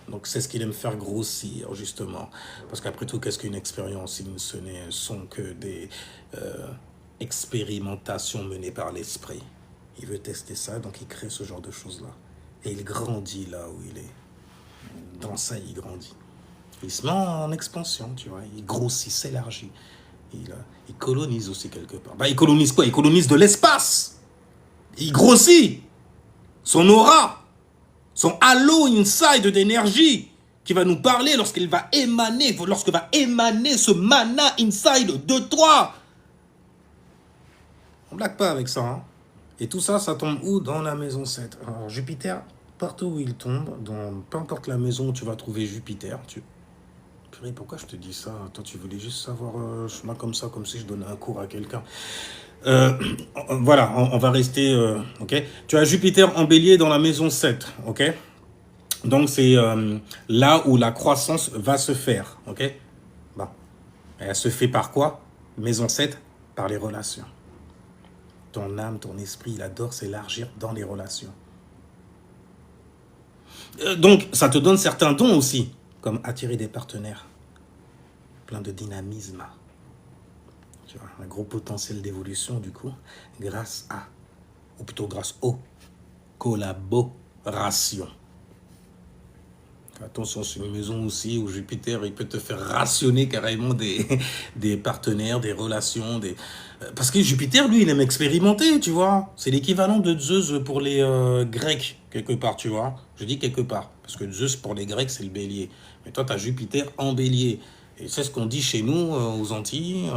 Donc c'est ce qu'il aime faire grossir, justement. Parce qu'après tout, qu'est-ce qu'une expérience? Ce ne sont que des expérimentations menées par l'esprit. Il veut tester ça, donc il crée ce genre de choses-là. Et il grandit là où il est. Dans ça, il grandit. Il se met en expansion, tu vois. Il grossit, s'élargit. Il colonise aussi quelque part. Bah, il colonise quoi? Il colonise de l'espace. Il grossit son aura. Son halo inside d'énergie qui va nous parler lorsque va émaner ce mana inside de toi. On blague pas avec ça. Hein. Et tout ça, ça tombe où? Dans la maison 7. Alors Jupiter, partout où il tombe, dans peu importe la maison où tu vas trouver Jupiter, Purée, pourquoi je te dis ça? Toi, tu voulais juste savoir chemin comme ça, comme si je donnais un cours à quelqu'un. Voilà, on va rester... ok. Tu as Jupiter en bélier dans la maison 7, ok. Donc, c'est là où la croissance va se faire, ok. Bon. Elle se fait par quoi? Maison 7, par les relations. Ton âme, ton esprit, il adore s'élargir dans les relations. Donc, ça te donne certains dons aussi, comme attirer des partenaires. Plein de dynamisme. Tu vois, un gros potentiel d'évolution, du coup, grâce à, ou plutôt grâce aux collaborations. Attention, c'est une maison aussi où Jupiter, il peut te faire rationner carrément des partenaires, des relations. Parce que Jupiter, lui, il aime expérimenter, tu vois. C'est l'équivalent de Zeus pour les Grecs, quelque part, tu vois. Je dis quelque part, parce que Zeus, pour les Grecs, c'est le bélier. Mais toi, tu as Jupiter en bélier. Et c'est ce qu'on dit chez nous, aux Antilles.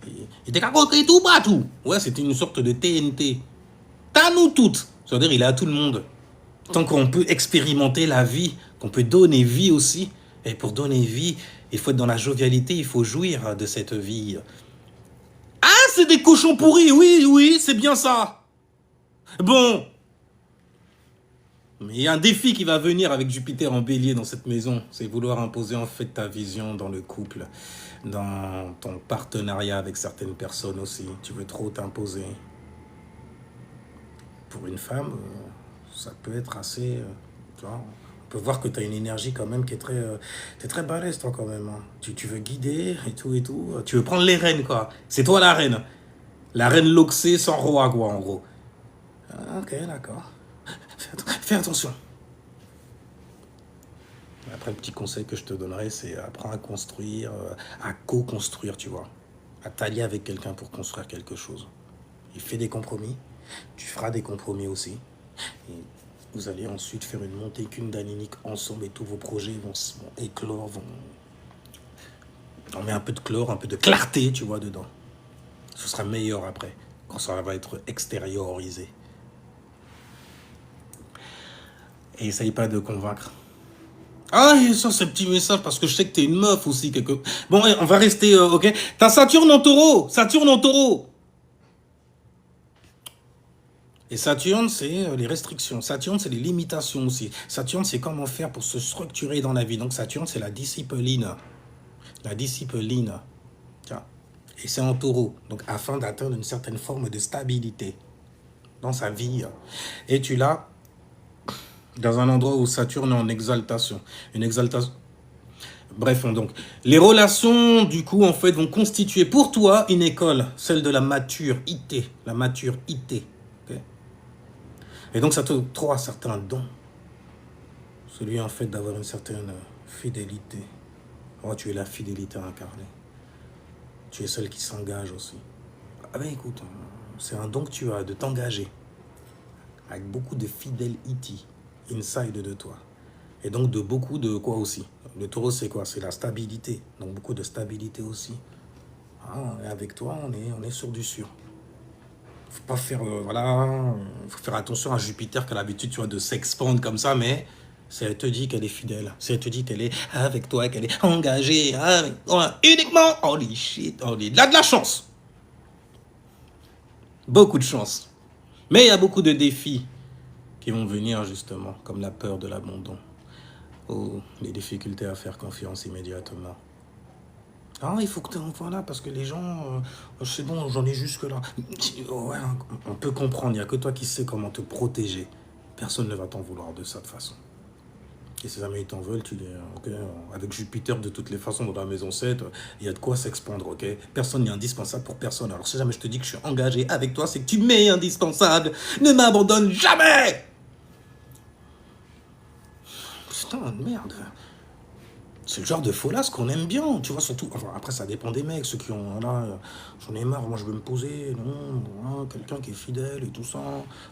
Il était cacoté tout partout. Ouais, c'était une sorte de TNT. T'as nous toutes. C'est-à-dire, il est à tout le monde. Tant qu'on peut expérimenter la vie, qu'on peut donner vie aussi. Et pour donner vie, il faut être dans la jovialité, il faut jouir de cette vie. Ah, c'est des cochons pourris, oui, c'est bien ça. Bon. Mais il y a un défi qui va venir avec Jupiter en bélier dans cette maison. C'est vouloir imposer en fait ta vision dans le couple, dans ton partenariat avec certaines personnes aussi. Tu veux trop t'imposer. Pour une femme, ça peut être assez... tu vois, on peut voir que tu as une énergie quand même qui est très... t'es très balèze toi quand même. Hein. Tu veux guider et tout et tout. Tu veux prendre les rênes quoi. C'est toi la reine. La reine loxée sans roi quoi en gros. Ah, ok, d'accord. Fais attention. Après, le petit conseil que je te donnerais, c'est apprendre à construire, à co-construire, tu vois. À t'allier avec quelqu'un pour construire quelque chose. Il fait des compromis. Tu feras des compromis aussi. Et vous allez ensuite faire une montée cundalinique ensemble et tous vos projets vont éclore, on met un peu de chlore, un peu de clarté, tu vois, dedans. Ce sera meilleur après, quand ça va être extériorisé. Et essaye pas de convaincre. Ah, et ça, c'est un petit message, parce que je sais que t'es une meuf aussi. Bon, on va rester, ok. T'as Saturne en taureau. Saturne en taureau. Et Saturne, c'est les restrictions. Saturne, c'est les limitations aussi. Saturne, c'est comment faire pour se structurer dans la vie. Donc Saturne, c'est la discipline. La discipline. Tiens. Et c'est en taureau. Donc afin d'atteindre une certaine forme de stabilité dans sa vie. Et tu l'as dans un endroit où Saturne est en exaltation. Une exaltation. Bref, donc, les relations, du coup, en fait, vont constituer pour toi une école, celle de la maturité. La maturité. Okay. Et donc, ça te octroie certains dons. Celui, en fait, d'avoir une certaine fidélité. Oh, tu es la fidélité incarnée. Tu es celle qui s'engage aussi. Ah ben, écoute, c'est un don que tu as de t'engager. Avec beaucoup de fidélité inside de toi. Et donc, de beaucoup de quoi aussi. Le taureau, c'est quoi? C'est la stabilité. Donc, beaucoup de stabilité aussi. Ah, et avec toi, on est sur du sûr. Faut pas faire, voilà, faut faire attention à Jupiter qui a l'habitude, tu vois, de s'expandre comme ça, mais si elle te dit qu'elle est fidèle, si elle te dit qu'elle est avec toi, qu'elle est engagée avec toi, uniquement, holy shit, il a de la chance. Beaucoup de chance. Mais il y a beaucoup de défis qui vont venir, justement, comme la peur de l'abandon. Ou les difficultés à faire confiance immédiatement. Ah, il faut que tu envoies là, parce que les gens, c'est bon, j'en ai jusque là. Ouais, on peut comprendre, il n'y a que toi qui sais comment te protéger. Personne ne va t'en vouloir de cette façon. Et si jamais ils t'en veulent, tu les... Okay, avec Jupiter, de toutes les façons, dans la maison 7, il y a de quoi s'expandre, ok? Personne n'est indispensable pour personne. Alors si jamais je te dis que je suis engagé avec toi, c'est que tu m'es indispensable. Ne m'abandonne jamais! Putain, merde. C'est le genre de folasse qu'on aime bien, tu vois, surtout, enfin, après ça dépend des mecs, ceux qui ont, là, j'en ai marre, moi je veux me poser, non, hein, quelqu'un qui est fidèle et tout ça,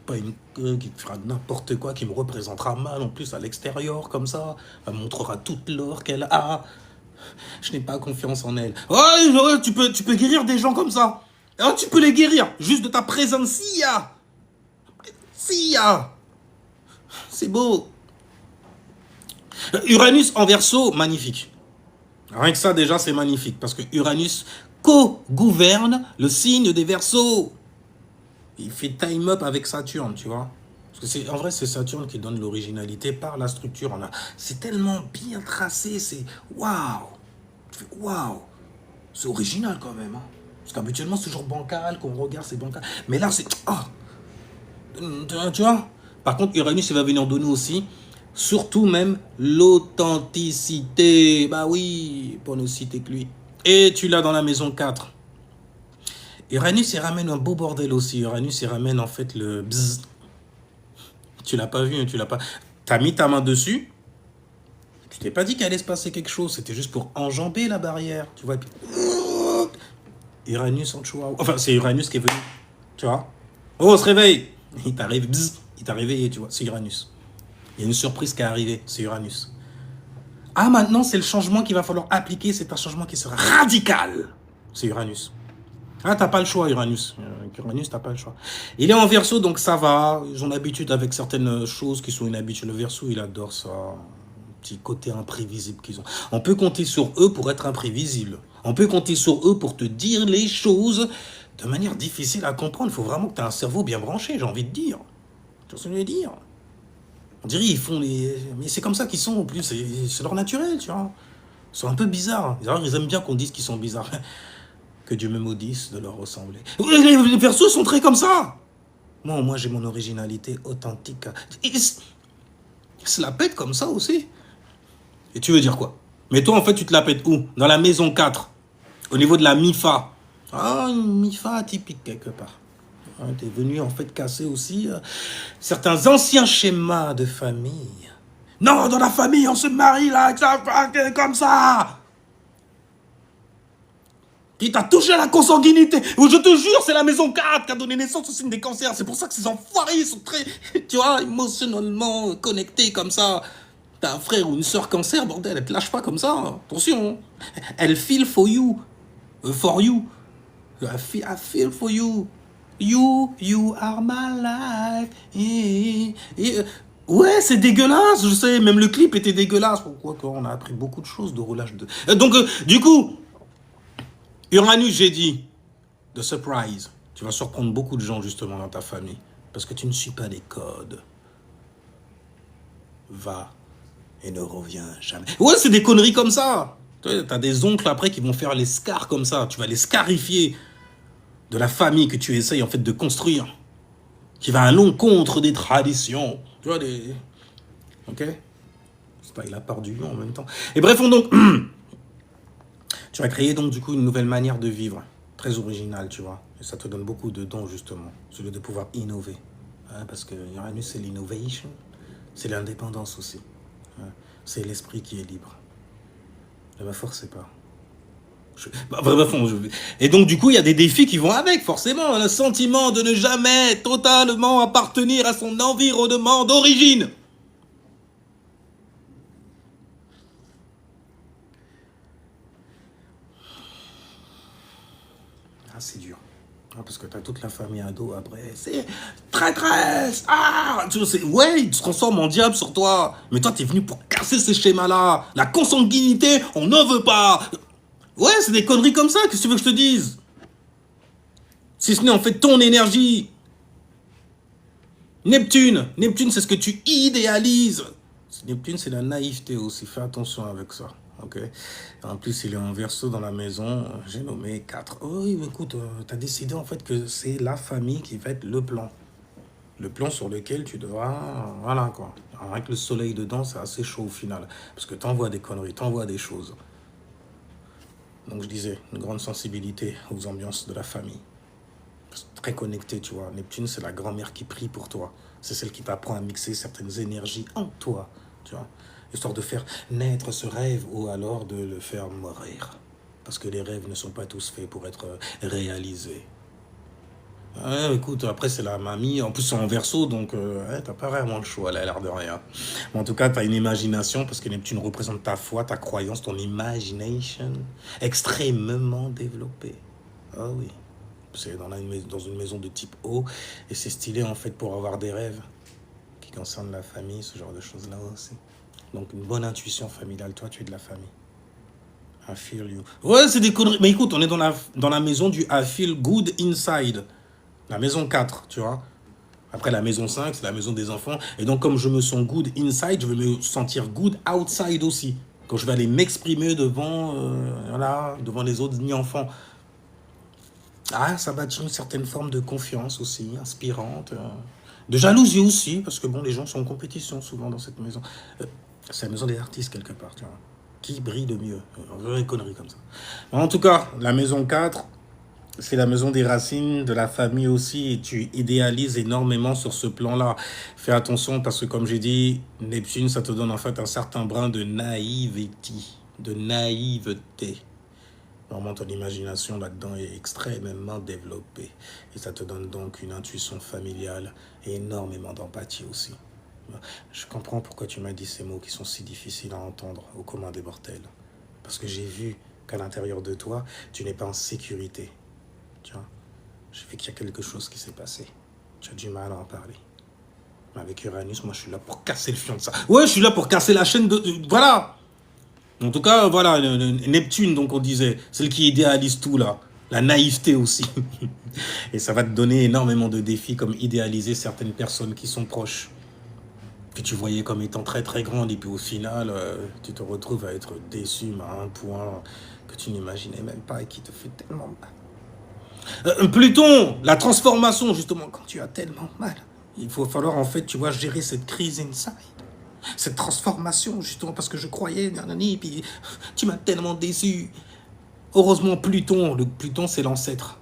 pas une qui fera n'importe quoi, qui me représentera mal en plus à l'extérieur, comme ça, elle montrera toute l'or qu'elle a, je n'ai pas confiance en elle. Ouais, ouais, tu peux guérir des gens comme ça, hein, tu peux les guérir, juste de ta présence, s'il y a, c'est beau. Uranus en Verseau, magnifique. Rien que ça, déjà, c'est magnifique. Parce que Uranus co-gouverne le signe des Verseaux. Il fait time-up avec Saturne, tu vois. Parce que en vrai, c'est Saturne qui donne l'originalité par la structure. C'est tellement bien tracé, c'est waouh. Waouh. C'est original quand même. Hein. Parce qu'habituellement, c'est toujours bancal, qu'on regarde, c'est bancal. Mais là, c'est... Oh. Tu vois. Par contre, Uranus, il va venir donner aussi... Surtout même l'authenticité. Bah oui, pour ne citer que lui. Et tu l'as dans la maison 4. Uranus, il ramène un beau bordel aussi. Uranus, il ramène en fait le bzzz. Tu l'as pas vu, tu l'as pas... T'as mis ta main dessus. Tu t'es pas dit qu'il allait se passer quelque chose. C'était juste pour enjamber la barrière. Tu vois. Uranus en chihuahua. Enfin, c'est Uranus qui est venu. Tu vois. Oh, on se réveille. Il t'arrive, bzzz. Il t'a réveillé, tu vois. C'est Uranus. Il y a une surprise qui est arrivée, c'est Uranus. Ah, maintenant, c'est le changement qu'il va falloir appliquer. C'est un changement qui sera radical. C'est Uranus. Ah, t'as pas le choix, Uranus. Uranus, t'as pas le choix. Il est en Verseau, donc ça va. Ils ont l'habitude avec certaines choses qui sont une habitude. Le Verseau, il adore ça. Un petit côté imprévisible qu'ils ont. On peut compter sur eux pour être imprévisible. On peut compter sur eux pour te dire les choses de manière difficile à comprendre. Il faut vraiment que tu aies un cerveau bien branché, j'ai envie de dire. Tu vois ce que je veux dire ? On dirait ils font les... Mais c'est comme ça qu'ils sont en plus, c'est leur naturel, tu vois. Ils sont un peu bizarres. D'ailleurs, ils aiment bien qu'on dise qu'ils sont bizarres. Que Dieu me maudisse de leur ressembler. Les Verseaux sont très comme ça. Moi j'ai mon originalité authentique. Ils se la pètent comme ça aussi. Et tu veux dire quoi? Mais toi, en fait, tu te la pètes où? Dans la maison 4. Au niveau de la MIFA. Ah, une MIFA atypique quelque part. T'es venu en fait casser aussi certains anciens schémas de famille. Non, dans la famille, on se marie là, comme ça. Qui t'a touché à la consanguinité. Je te jure, c'est la maison 4 qui a donné naissance au signe des cancers. C'est pour ça que ces enfoirés sont très, tu vois, émotionnellement connectés comme ça. T'as un frère ou une soeur cancer, bordel, elle te lâche pas comme ça. Hein. Attention. Elle feel for you. For you. I feel for you. You are my life. Ouais, c'est dégueulasse, je sais. Même le clip était dégueulasse. Pourquoi on a appris beaucoup de choses de relâche de... Donc, du coup, Uranus, j'ai dit, de surprise. Tu vas surprendre beaucoup de gens, justement, dans ta famille. Parce que tu ne suis pas des codes. Va et ne reviens jamais. Ouais, c'est des conneries comme ça. T'as des oncles après qui vont faire les scars comme ça. Tu vas les scarifier de la famille que tu essayes en fait de construire, qui va à l'encontre des traditions, tu vois, des... Ok. C'est pas, il a part du lion en même temps. Et bref, donc, tu vas créer donc du coup une nouvelle manière de vivre, très originale, tu vois. Et ça te donne beaucoup de dons justement, celui de pouvoir innover, hein, parce que Uranus c'est l'innovation, c'est l'indépendance aussi, hein, c'est l'esprit qui est libre. Ne me forcez pas. Et donc, du coup, il y a des défis qui vont avec, forcément. Le sentiment de ne jamais totalement appartenir à son environnement d'origine. Ah, c'est dur. Ah, parce que t'as toute la famille ado après. C'est traîtresse. Ah, tu sais, ouais, il se transforme en diable sur toi. Mais toi, t'es venu pour casser ces schémas-là. La consanguinité, on n'en veut pas. Ouais, c'est des conneries comme ça, qu'est-ce que tu veux que je te dise? Si ce n'est en fait ton énergie. Neptune, c'est ce que tu idéalises. Neptune, c'est la naïveté aussi, fais attention avec ça. Ok. En plus, il est en Verseau dans la maison, j'ai nommé 4. Oh oui, mais écoute, tu as décidé en fait que c'est la famille qui va être le plan. Le plan sur lequel tu devras... Voilà quoi. Avec le soleil dedans, c'est assez chaud au final. Parce que t'envoies des conneries, t'envoies des choses. Donc je disais, une grande sensibilité aux ambiances de la famille. Très connecté, tu vois. Neptune, c'est la grand-mère qui prie pour toi. C'est celle qui t'apprend à mixer certaines énergies en toi, tu vois. histoire de faire naître ce rêve ou alors de le faire mourir. Parce que les rêves ne sont pas tous faits pour être réalisés. Ouais, écoute, après c'est la mamie, en plus c'est en verso, donc ouais, t'as pas vraiment le choix, là, l'air de rien. Mais en tout cas, t'as une imagination, parce que Neptune représente ta foi, ta croyance, ton imagination, extrêmement développée. Ah oui, c'est dans une maison de type O, et c'est stylé en fait pour avoir des rêves qui concernent la famille, ce genre de choses-là aussi. Donc une bonne intuition familiale, toi tu es de la famille. I feel you. Ouais, c'est des conneries. Mais écoute, on est dans la maison du I feel good inside. La maison 4, tu vois. Après, la maison 5, c'est la maison des enfants. Et donc, comme je me sens good inside, je vais me sentir good outside aussi. Quand je vais aller m'exprimer devant, voilà, devant les autres enfants. Ah, ça bâtit une certaine forme de confiance aussi, inspirante. De jalousie aussi, parce que bon, les gens sont en compétition souvent dans cette maison. C'est la maison des artistes quelque part, tu vois. Qui brille le mieux. Des conneries comme ça. En tout cas, la maison 4, c'est la maison des racines, de la famille aussi, et tu idéalises énormément sur ce plan-là. Fais attention parce que, comme j'ai dit, Neptune, ça te donne en fait un certain brin de naïveté. De naïveté. Vraiment, ton imagination là-dedans est extrêmement développée. Et ça te donne donc une intuition familiale et énormément d'empathie aussi. Je comprends pourquoi tu m'as dit ces mots qui sont si difficiles à entendre au commun des mortels. Parce que j'ai vu qu'à l'intérieur de toi, tu n'es pas en sécurité. Tu vois, j'ai vu qu'il y a quelque chose qui s'est passé. Tu as du mal à en parler. Mais avec Uranus, moi, je suis là pour casser le fion de ça. Ouais, je suis là pour casser la chaîne de... Voilà. En tout cas, voilà, Neptune, donc on disait, celle qui idéalise tout, là. La naïveté aussi. Et ça va te donner énormément de défis, comme idéaliser certaines personnes qui sont proches, que tu voyais comme étant très, très grandes. Et puis au final, tu te retrouves à être déçu, mais à un point que tu n'imaginais même pas et qui te fait tellement mal. Pluton, la transformation, justement, quand tu as tellement mal, il faut falloir, en fait, tu vois, gérer cette crise inside. Cette transformation, justement, parce que je croyais, nanani, puis tu m'as tellement déçu. Heureusement, Pluton, Pluton, c'est l'ancêtre.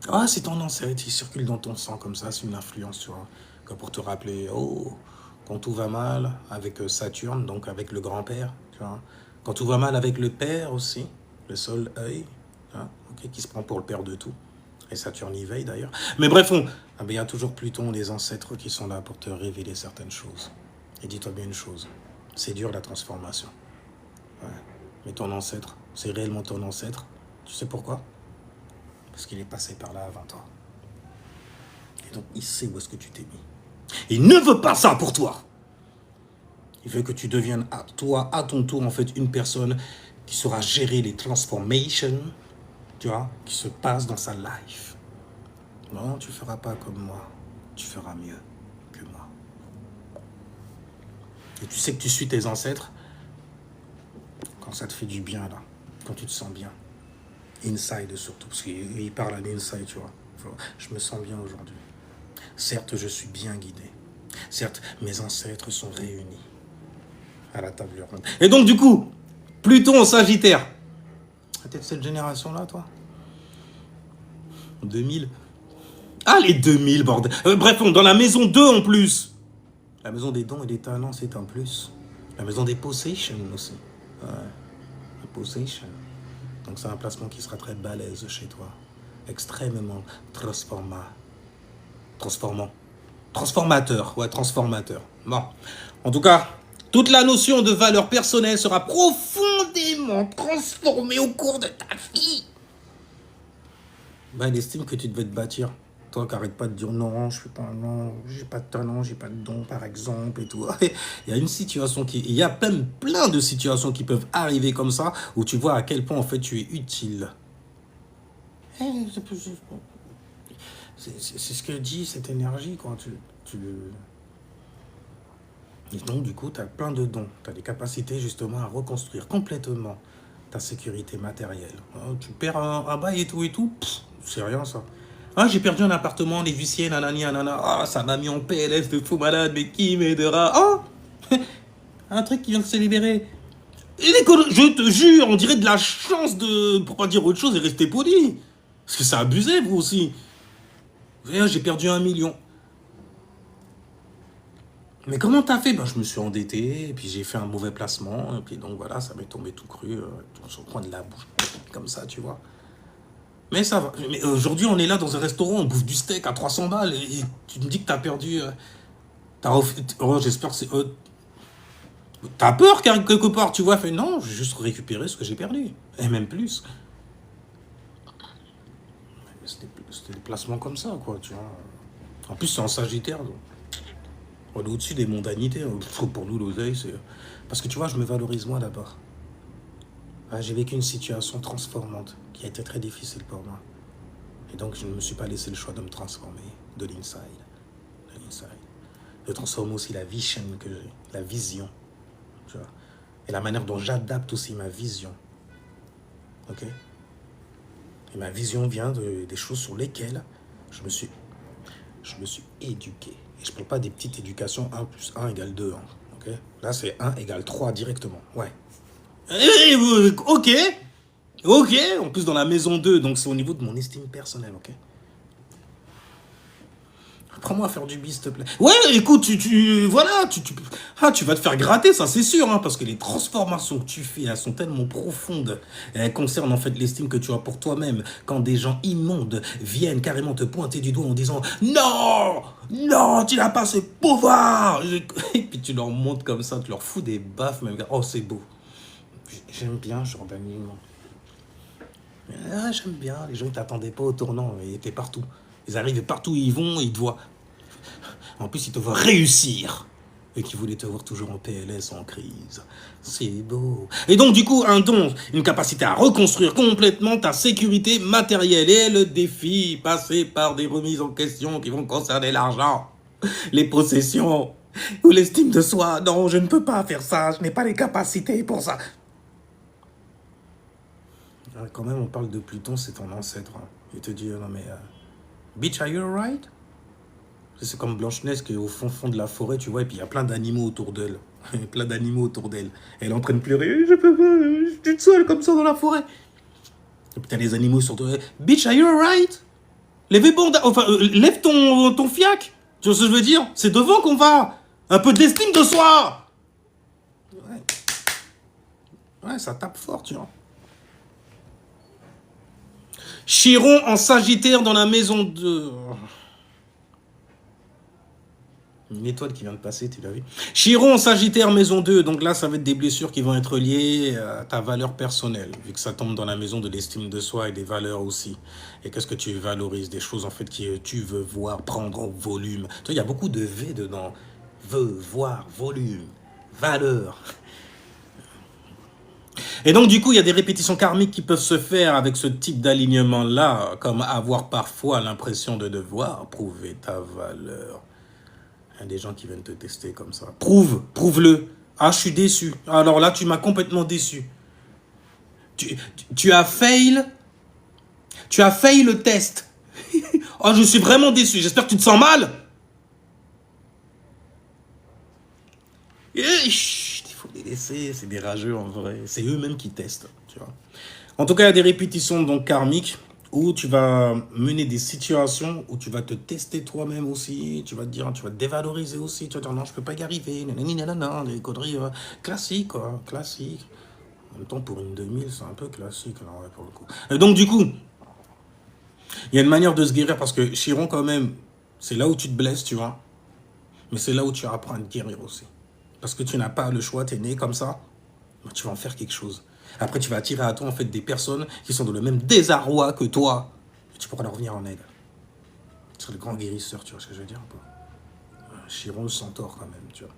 Ah, c'est ton ancêtre, il circule dans ton sang comme ça, c'est une influence, tu vois. Comme pour te rappeler, oh, quand tout va mal avec Saturne, donc avec le grand-père, tu vois. Quand tout va mal avec le père aussi, le seul œil, hein, okay, qui se prend pour le père de tout. Et Saturne y veille d'ailleurs. Mais bref, il y a toujours Pluton, les ancêtres qui sont là pour te révéler certaines choses. Et dis-toi bien une chose, c'est dur la transformation. Ouais. Mais ton ancêtre, c'est réellement ton ancêtre. Tu sais pourquoi? Parce qu'il est passé par là avant toi. Et donc il sait où est-ce que tu t'es mis. Il ne veut pas ça pour toi. Il veut que tu deviennes toi, à ton tour, en fait, une personne qui saura gérer les transformations, tu vois, qui se passent dans sa life. Non, tu ne feras pas comme moi. Tu feras mieux que moi. Et tu sais que tu suis tes ancêtres quand ça te fait du bien, là. Quand tu te sens bien. Inside surtout, parce qu'il parle à l'inside, tu vois. Je me sens bien aujourd'hui. Certes, je suis bien guidé. Certes, mes ancêtres sont réunis à la table ronde. Et donc, du coup, Pluton en Sagittaire. T'es de cette génération-là, toi? 2000. Ah, les 2000, bordel. Bref, dans la maison 2 en plus. La maison des dons et des talents, c'est un plus. La maison des possessions aussi. Ouais. La possession. Donc, c'est un placement qui sera très balèze chez toi. Extrêmement transformateur. Ouais, transformateur. Bon. En tout cas, toute la notion de valeur personnelle sera profondément transformée au cours de ta vie. Ben, elle estime que tu devais te bâtir. Toi qui n'arrêtes pas de dire non, je fais pas non, j'ai pas de talent, j'ai pas de don, par exemple, et tout. Il y a une situation il y a plein de situations qui peuvent arriver comme ça, où tu vois à quel point, en fait, tu es utile. C'est ce que dit cette énergie, quoi. Et donc, du coup, tu as plein de dons. Tu as des capacités, justement, à reconstruire complètement ta sécurité matérielle. Tu perds un bail et tout, c'est rien, ça. Ah, j'ai perdu un appartement, les huissiers, nanani, nanana. Ah, ça m'a mis en PLS de fou malade, mais qui m'aidera? Ah, un truc qui vient de se libérer. Je te jure, on dirait de la chance de, pour pas dire autre chose, et rester poli. Parce que c'est abusé, vous aussi. J'ai perdu 1 million. Mais comment t'as fait? Ben, je me suis endetté, et puis j'ai fait un mauvais placement, et puis donc voilà, ça m'est tombé tout cru, sur le coin de la bouche, comme ça, tu vois. Mais ça va. Mais aujourd'hui, on est là dans un restaurant, on bouffe du steak à 300 balles, et tu me dis que t'as perdu. Oh, j'espère que c'est. T'as peur quelque part, tu vois? Fait non, je vais juste récupérer ce que j'ai perdu. Et même plus. C'était des placements comme ça, quoi, tu vois. En plus, c'est en Sagittaire, donc. On est au-dessus des mondanités. Pour nous, l'oseille, c'est. Parce que tu vois, je me valorise moi d'abord. Ah, j'ai vécu une situation transformante qui a été très difficile pour moi. Et donc, je ne me suis pas laissé le choix de me transformer de l'inside. De l'inside. De transformer aussi la vision que j'ai, la vision. Tu vois. Et la manière dont j'adapte aussi ma vision. Ok? Et ma vision vient des choses sur lesquelles je me suis éduqué. Et je ne parle pas des petites éducations 1 plus 1 égale 2. Hein, okay? Là, c'est 1 égale 3 directement. Ouais. Ok. Ok. En plus, dans la maison 2, donc c'est au niveau de mon estime personnelle. Ok. Apprends-moi à faire du bis, s'il te plaît. Ouais, écoute, voilà, tu vas te faire gratter, ça c'est sûr, hein, parce que les transformations que tu fais, elles sont tellement profondes. Et elles concernent en fait l'estime que tu as pour toi-même. Quand des gens immondes viennent carrément te pointer du doigt en disant non, non, tu n'as pas ce pouvoir. Et puis tu leur montres comme ça, tu leur fous des baffes, même. Oh, c'est beau. J'aime bien ce genre d'animement. Ah, j'aime bien, les gens ne t'attendaient pas au tournant, ils étaient partout. Ils arrivent partout où ils vont, ils te voient. En plus, ils te voient réussir. Et qui voulaient te voir toujours en PLS, en crise. C'est beau. Et donc, du coup, un don, une capacité à reconstruire complètement ta sécurité matérielle. Et le défi, passer par des remises en question qui vont concerner l'argent, les possessions, ou l'estime de soi. Non, je ne peux pas faire ça, je n'ai pas les capacités pour ça. Quand même, on parle de Pluton, c'est ton ancêtre. Hein. Il te dit, non mais, bitch, are you alright? C'est comme Blanche-Neige qui est au fond de la forêt, tu vois, et puis il y a plein d'animaux autour d'elle. Plein d'animaux autour d'elle. Elle est en train de pleurer, je peux pas, je suis toute seule comme ça dans la forêt. Et puis t'as les animaux sur toi. Bitch, are you alright? Lève ton fiac. Tu vois ce que je veux dire? C'est devant qu'on va. Un peu d'estime de soi. Ouais, ça tape fort, tu vois. Chiron en Sagittaire dans la maison de... Une étoile qui vient de passer, tu l'as vu. Chiron, Sagittaire, maison 2. Donc là, ça va être des blessures qui vont être liées à ta valeur personnelle, vu que ça tombe dans la maison de l'estime de soi et des valeurs aussi. Et qu'est-ce que tu valorises? Des choses, en fait, que tu veux voir prendre en volume. Tu vois, il y a beaucoup de V dedans. Veux, voir, volume, valeur. Et donc, du coup, il y a des répétitions karmiques qui peuvent se faire avec ce type d'alignement-là, comme avoir parfois l'impression de devoir prouver ta valeur. Il y a des gens qui viennent te tester comme ça. Prouve-le. Ah, je suis déçu. Alors là, tu m'as complètement déçu. Tu as fail. Tu as fail le test. Oh, je suis vraiment déçu. J'espère que tu te sens mal. Il faut les laisser. C'est des rageux en vrai. C'est eux-mêmes qui testent. Tu vois. En tout cas, il y a des répétitions donc karmiques où tu vas mener des situations où tu vas te tester toi-même aussi, tu vas te dire, tu vas te dévaloriser aussi, tu vas te dire non, je peux pas y arriver, nanana, des conneries classiques, quoi, classiques. En même temps, pour une 2000, c'est un peu classique, là, ouais, pour le coup. Et donc, du coup, il y a une manière de se guérir parce que Chiron, quand même, c'est là où tu te blesses, tu vois, mais c'est là où tu apprends à te guérir aussi. Parce que tu n'as pas le choix, tu es né comme ça, bah, tu vas en faire quelque chose. Après, tu vas attirer à toi en fait des personnes qui sont dans le même désarroi que toi. Et tu pourras leur venir en aide. Tu seras le grand guérisseur, tu vois ce que je veux dire? Chiron le centaure quand même, tu vois.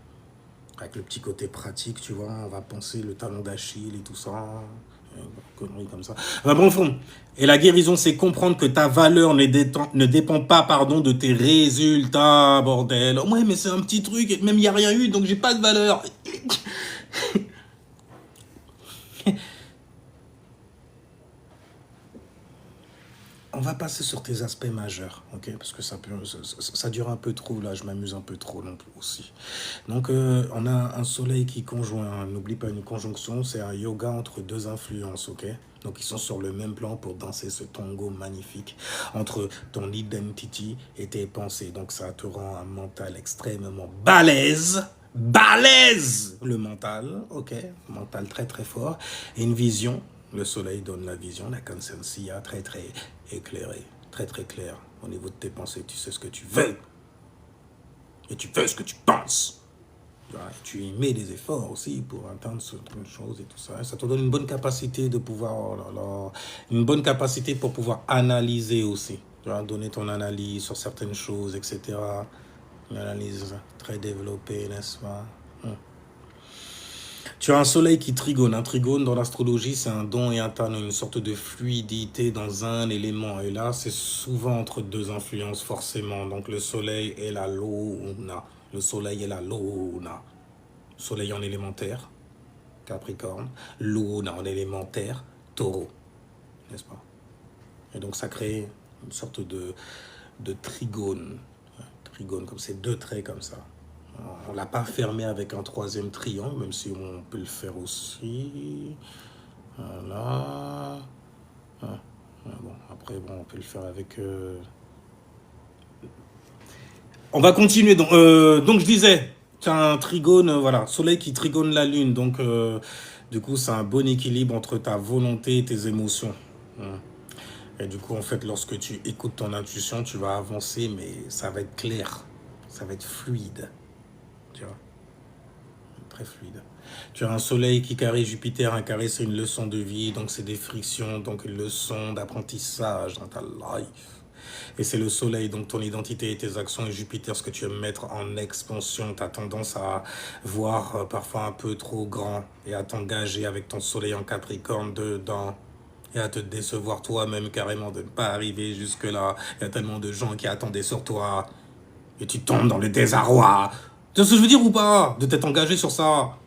Avec le petit côté pratique, tu vois, on va penser le talon d'Achille et tout ça. Conneries comme ça. Enfin, bon, fond. Et la guérison, c'est comprendre que ta valeur ne dépend pas, pardon, de tes résultats, bordel. Ouais, mais c'est un petit truc, et même il n'y a rien eu, donc j'ai pas de valeur. On va passer sur tes aspects majeurs, ok? Parce que ça dure un peu trop, là, je m'amuse un peu trop non plus aussi. Donc, on a un soleil qui conjoint, n'oublie pas une conjonction, c'est un yoga entre deux influences, ok? Donc, ils sont sur le même plan pour danser ce tango magnifique entre ton identity et tes pensées. Donc, ça te rend un mental extrêmement balèze. Balèze le mental, ok? Mental très très fort. Et une vision. Le soleil donne la vision, la conscience très très éclairée, très très claire. Au niveau de tes pensées, tu sais ce que tu veux. Et tu fais ce que tu penses. Tu y mets des efforts aussi pour atteindre certaines choses et tout ça. Ça te donne une bonne capacité de pouvoir, oh là là, une bonne capacité pour pouvoir analyser aussi. Tu vas donner ton analyse sur certaines choses, etc. Une analyse très développée, n'est-ce pas? Tu as un soleil qui trigone. Un trigone dans l'astrologie, c'est un don et un talent, une sorte de fluidité dans un élément. Et là, c'est souvent entre deux influences, forcément. Donc, le soleil et la luna. Le soleil et la luna. Soleil en élémentaire, Capricorne. Luna en élémentaire, Taureau. N'est-ce pas? Et donc, ça crée une sorte de trigone. Trigone, comme ces deux traits comme ça. On ne l'a pas fermé avec un troisième triangle, même si on peut le faire aussi. Voilà. Bon, après, bon, on peut le faire avec... On va continuer. Donc, je disais, tu as un trigone, voilà, soleil qui trigone la lune. Donc, du coup, c'est un bon équilibre entre ta volonté et tes émotions. Et du coup, en fait, lorsque tu écoutes ton intuition, tu vas avancer, mais ça va être clair. Ça va être fluide. Tu vois, très fluide. Tu as un soleil qui carré Jupiter. Un carré, c'est une leçon de vie, donc c'est des frictions, donc une leçon d'apprentissage dans ta life. Et c'est le soleil, donc ton identité et tes actions, et Jupiter, ce que tu veux mettre en expansion. Tu as tendance à voir parfois un peu trop grand et à t'engager avec ton soleil en Capricorne dedans. Et à te décevoir toi-même carrément de ne pas arriver jusque-là. Il y a tellement de gens qui attendaient sur toi. Et tu tombes dans le désarroi. Tu vois ce que je veux dire ou pas? De t'être engagé sur ça.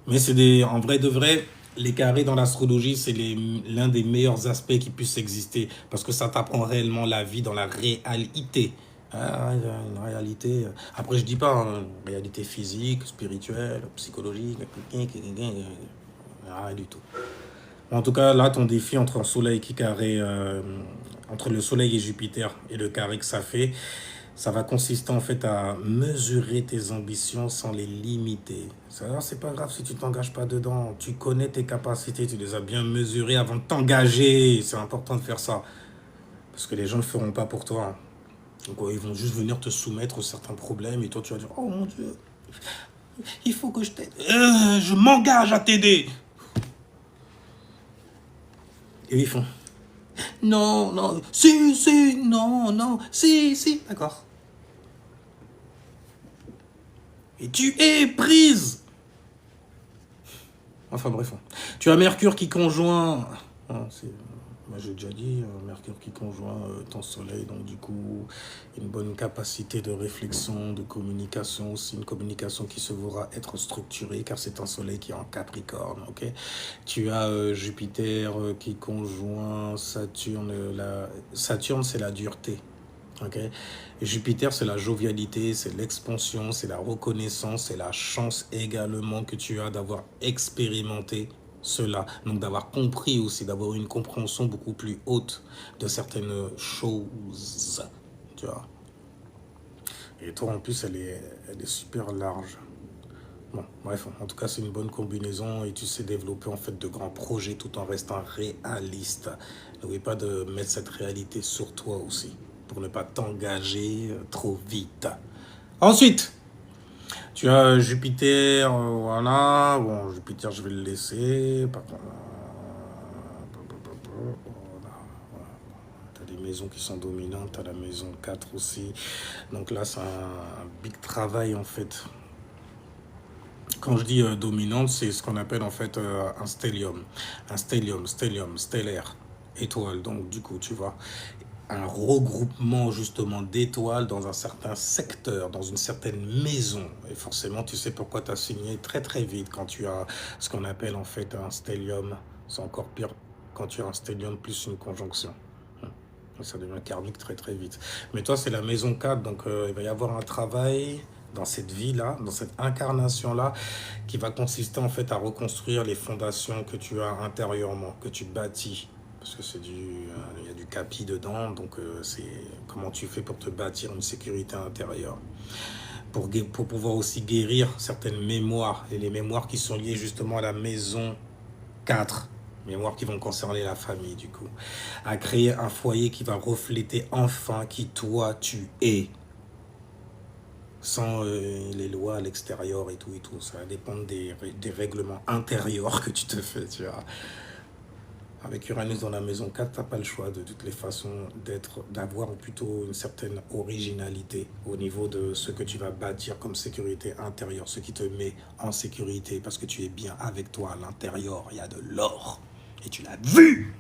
Mais c'est en vrai de vrai, les carrés dans l'astrologie, c'est l'un des meilleurs aspects qui puissent exister. Parce que ça t'apprend réellement la vie dans la réalité. Une réalité. Après, je dis pas une réalité physique, spirituelle, psychologique, rien du tout. En tout cas, là, ton défi entre un soleil qui carré, entre le soleil et Jupiter et le carré que ça fait, ça va consister en fait à mesurer tes ambitions sans les limiter. C'est pas grave si tu t'engages pas dedans. Tu connais tes capacités, tu les as bien mesurées avant de t'engager. C'est important de faire ça. Parce que les gens ne le feront pas pour toi. Donc, ils vont juste venir te soumettre certains problèmes et toi, tu vas dire, oh mon Dieu, il faut que je t'aide. Je m'engage à t'aider. Et ils font, non, non, si, non, non, si, d'accord. Et tu es prise. Enfin bref. Tu as Mercure qui conjoint... Moi j'ai déjà dit, Mercure qui conjoint ton soleil, donc du coup, une bonne capacité de réflexion, de communication, aussi une communication qui se verra être structurée, car c'est un soleil qui est en Capricorne, ok? Tu as Jupiter qui conjoint Saturne, Saturne c'est la dureté. Okay. Et Jupiter, c'est la jovialité, c'est l'expansion, c'est la reconnaissance, c'est la chance également que tu as d'avoir expérimenté cela. Donc d'avoir compris aussi, d'avoir une compréhension beaucoup plus haute de certaines choses. Tu vois. Et toi, en plus, elle est super large. Bon, bref, en tout cas, c'est une bonne combinaison et tu sais développer en fait de grands projets tout en restant réaliste. N'oublie pas de mettre cette réalité sur toi aussi, pour ne pas t'engager trop vite. Ensuite, tu as Jupiter, voilà. Bon, Jupiter, je vais le laisser. Tu as des maisons qui sont dominantes, tu as la maison 4 aussi. Donc là, c'est un big travail en fait. Quand je dis dominante, c'est ce qu'on appelle en fait un stellium. Un stellium, stellaire, étoile. Donc du coup, tu vois, un regroupement justement d'étoiles dans un certain secteur, dans une certaine maison. Et forcément, tu sais pourquoi tu as signé très très vite quand tu as ce qu'on appelle en fait un stellium. C'est encore pire quand tu as un stellium plus une conjonction. Ça devient karmique très très vite. Mais toi, c'est la maison 4, donc il va y avoir un travail dans cette vie-là, dans cette incarnation-là, qui va consister en fait à reconstruire les fondations que tu as intérieurement, que tu bâtis. Parce que il y a du capi dedans, donc c'est comment tu fais pour te bâtir une sécurité intérieure. Pour pouvoir aussi guérir certaines mémoires, et les mémoires qui sont liées justement à la maison 4, mémoires qui vont concerner la famille du coup, à créer un foyer qui va refléter enfin qui toi tu es, sans les lois à l'extérieur et tout, ça va dépendre des règlements intérieurs que tu te fais, tu vois. Avec Uranus dans la maison 4, tu n'as pas le choix de toutes les façons d'avoir plutôt une certaine originalité au niveau de ce que tu vas bâtir comme sécurité intérieure, ce qui te met en sécurité parce que tu es bien avec toi à l'intérieur, il y a de l'or. Et tu l'as vu.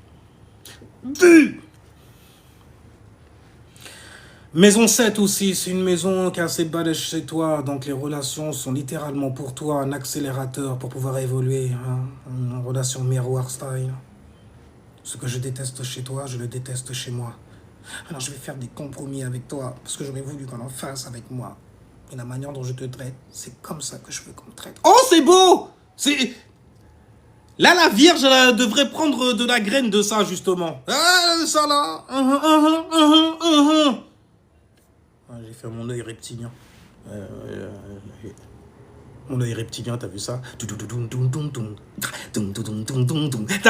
Maison 7 aussi, c'est une maison qui est assez balèze chez toi, donc les relations sont littéralement pour toi un accélérateur pour pouvoir évoluer, hein, une relation miroir style. Ce que je déteste chez toi, je le déteste chez moi. Alors je vais faire des compromis avec toi, parce que j'aurais voulu qu'on en fasse avec moi. Et la manière dont je te traite, c'est comme ça que je veux qu'on me traite. Oh, c'est beau! Là, la Vierge, elle devrait prendre de la graine de ça, justement. Ah, ça là. J'ai fait mon œil reptilien. Mon œil reptilien, t'as vu ça? T'as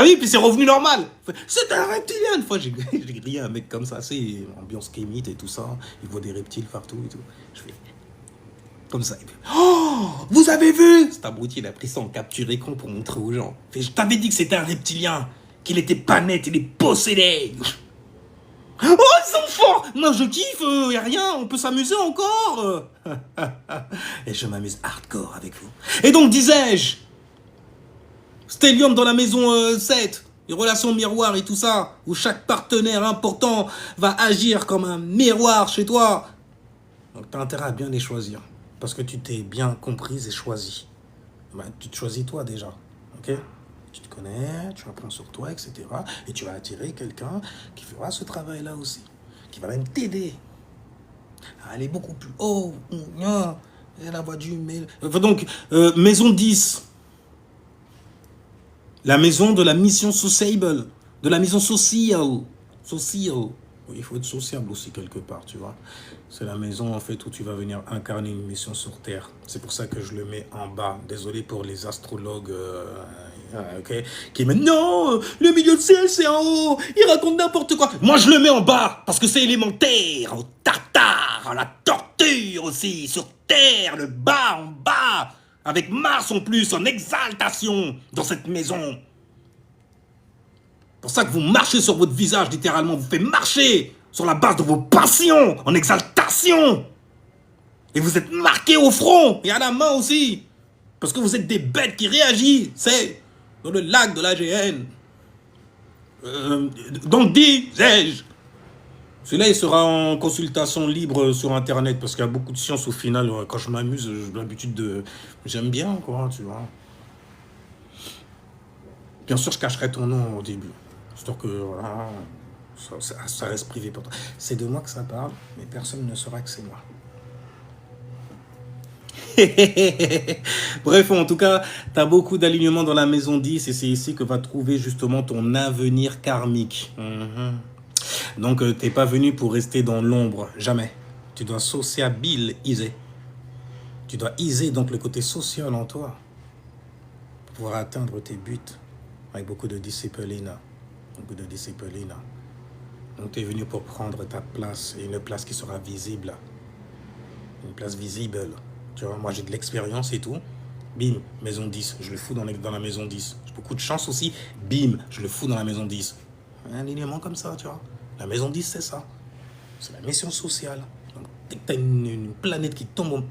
vu? Puis c'est revenu normal. C'est un reptilien. Une fois, j'ai grillé un mec comme ça. C'est ambiance kémite et tout ça. Il voit des reptiles partout et tout. Je fais comme ça. Oh, vous avez vu? Cet abruti, il a pris ça en capture écran pour montrer aux gens. Je t'avais dit que c'était un reptilien. Qu'il était pas net, il est possédé. Oh, ils sont forts! Moi, je kiffe, y a rien, on peut s'amuser encore. Et je m'amuse hardcore avec vous. Et donc, disais-je, Stellium dans la maison 7, les relations miroirs et tout ça, où chaque partenaire important va agir comme un miroir chez toi. Donc, tu as intérêt à bien les choisir, parce que tu t'es bien comprise et choisie. Ben, tu te choisis toi déjà, ok? Tu te connais, tu apprends sur toi, etc. Et tu vas attirer quelqu'un qui fera ce travail-là aussi, qui va même t'aider à aller beaucoup plus haut. Et la voix du mail. Donc, maison 10. La maison de la mission sociable. De la maison sociale. Oui, il faut être sociable aussi quelque part, tu vois. C'est la maison, en fait, où tu vas venir incarner une mission sur Terre. C'est pour ça que je le mets en bas. Désolé pour les astrologues, ok, qui me disent non, le milieu de ciel, c'est en haut. Il raconte n'importe quoi. Moi, je le mets en bas, parce que c'est élémentaire. Au tartare, à la torture aussi. Sur Terre, le bas en bas. Avec Mars en plus, en exaltation, dans cette maison. C'est pour ça que vous marchez sur votre visage, littéralement. Vous faites marcher sur la base de vos passions, en exaltation. Et vous êtes marqués au front et à la main aussi. Parce que vous êtes des bêtes qui réagissent. C'est dans le lac de l'AGN. Donc disais-je. Celui-là, il sera en consultation libre sur Internet. Parce qu'il y a beaucoup de sciences au final. Quand je m'amuse, j'ai l'habitude de... J'aime bien, quoi, tu vois. Bien sûr, je cacherai ton nom au début. Histoire que, voilà, ça reste privé pour toi. C'est de moi que ça parle, mais personne ne saura que c'est moi. Bref, en tout cas, tu as beaucoup d'alignements dans la maison 10 et c'est ici que va trouver justement ton avenir karmique. Donc, tu n'es pas venu pour rester dans l'ombre, jamais. Tu dois sociabiliser. Tu dois iser donc le côté social en toi pour pouvoir atteindre tes buts avec beaucoup de discipline. Donc, tu es venu pour prendre ta place et une place qui sera visible. Une place visible. Tu vois, moi, j'ai de l'expérience et tout. Bim, maison 10, je le fous dans la maison 10. J'ai beaucoup de chance aussi. Bim, je le fous dans la maison 10. Un alignement comme ça, tu vois. La maison 10, c'est ça. C'est la mission sociale. Donc, dès que tu as une planète qui tombe...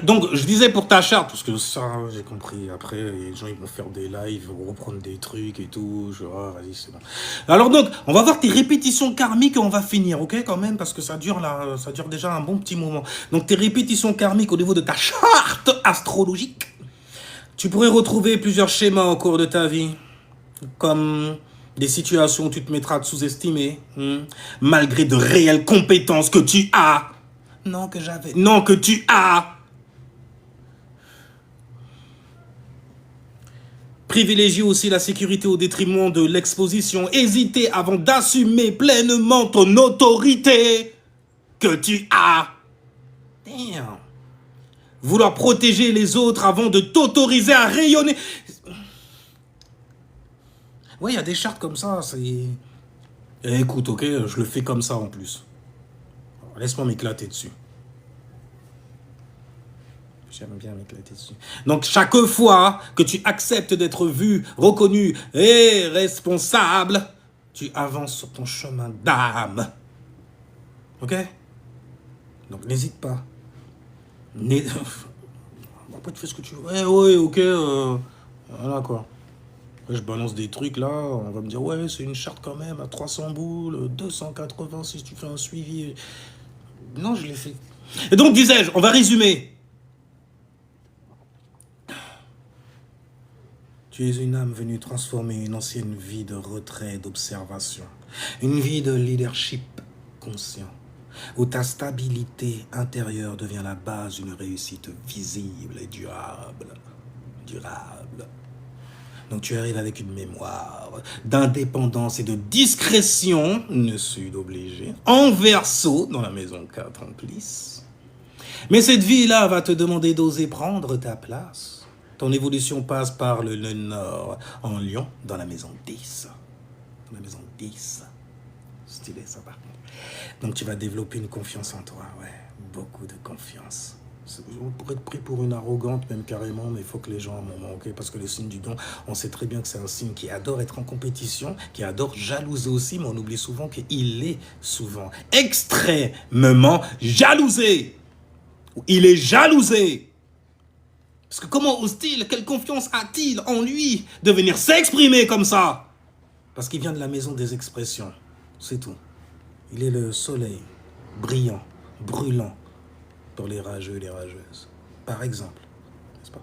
Donc, je disais pour ta charte, parce que ça, j'ai compris. Après, les gens, ils vont faire des lives, ils vont reprendre des trucs et tout. Je vois, vas-y, c'est bon. Alors donc, on va voir tes répétitions karmiques et on va finir, ok, quand même, parce que ça dure déjà un bon petit moment. Donc, tes répétitions karmiques au niveau de ta charte astrologique, tu pourrais retrouver plusieurs schémas au cours de ta vie, comme Des situations où tu te mettras à te sous-estimer, malgré de réelles compétences que tu as. Non, que j'avais. Non, que tu as. Privilégiez aussi la sécurité au détriment de l'exposition. Hésitez avant d'assumer pleinement ton autorité que tu as. Damn. Vouloir protéger les autres avant de t'autoriser à rayonner. Ouais, il y a des chartes comme ça, c'est... Eh, écoute, ok, je le fais comme ça en plus. Laisse-moi m'éclater dessus. J'aime bien m'éclater dessus. Donc, chaque fois que tu acceptes d'être vu, reconnu et responsable, tu avances sur ton chemin d'âme. Ok? Donc, n'hésite pas. Après, tu fais ce que tu veux. Ouais, ok, voilà quoi. Je balance des trucs là, on va me dire ouais c'est une charte quand même à 300 boules, 280 si tu fais un suivi. Non, je l'ai fait. Et donc disais-je, on va résumer. Tu es une âme venue transformer une ancienne vie de retrait, d'observation. Une vie de leadership conscient, où ta stabilité intérieure devient la base d'une réussite visible et durable. Durable. Donc tu arrives avec une mémoire d'indépendance et de discrétion, ne suis obligé, en verso, dans la maison 4 en plus. Mais cette vie-là va te demander d'oser prendre ta place. Ton évolution passe par le nord, en Lion, dans la maison 10. Dans la maison 10. Stylé ça par contre. Donc tu vas développer une confiance en toi, ouais, beaucoup de confiance. On pourrait être pris pour une arrogante, même carrément, mais il faut que les gens m'en manquent, parce que le signe du don, on sait très bien que c'est un signe qui adore être en compétition, qui adore jalouser aussi, mais on oublie souvent qu'il est souvent extrêmement jalousé. Il est jalousé. Parce que comment ose-t-il, quelle confiance a-t-il en lui de venir s'exprimer comme ça? Parce qu'il vient de la maison des expressions, c'est tout. Il est le soleil, brillant, brûlant, pour les rageux et les rageuses, par exemple, n'est-ce pas?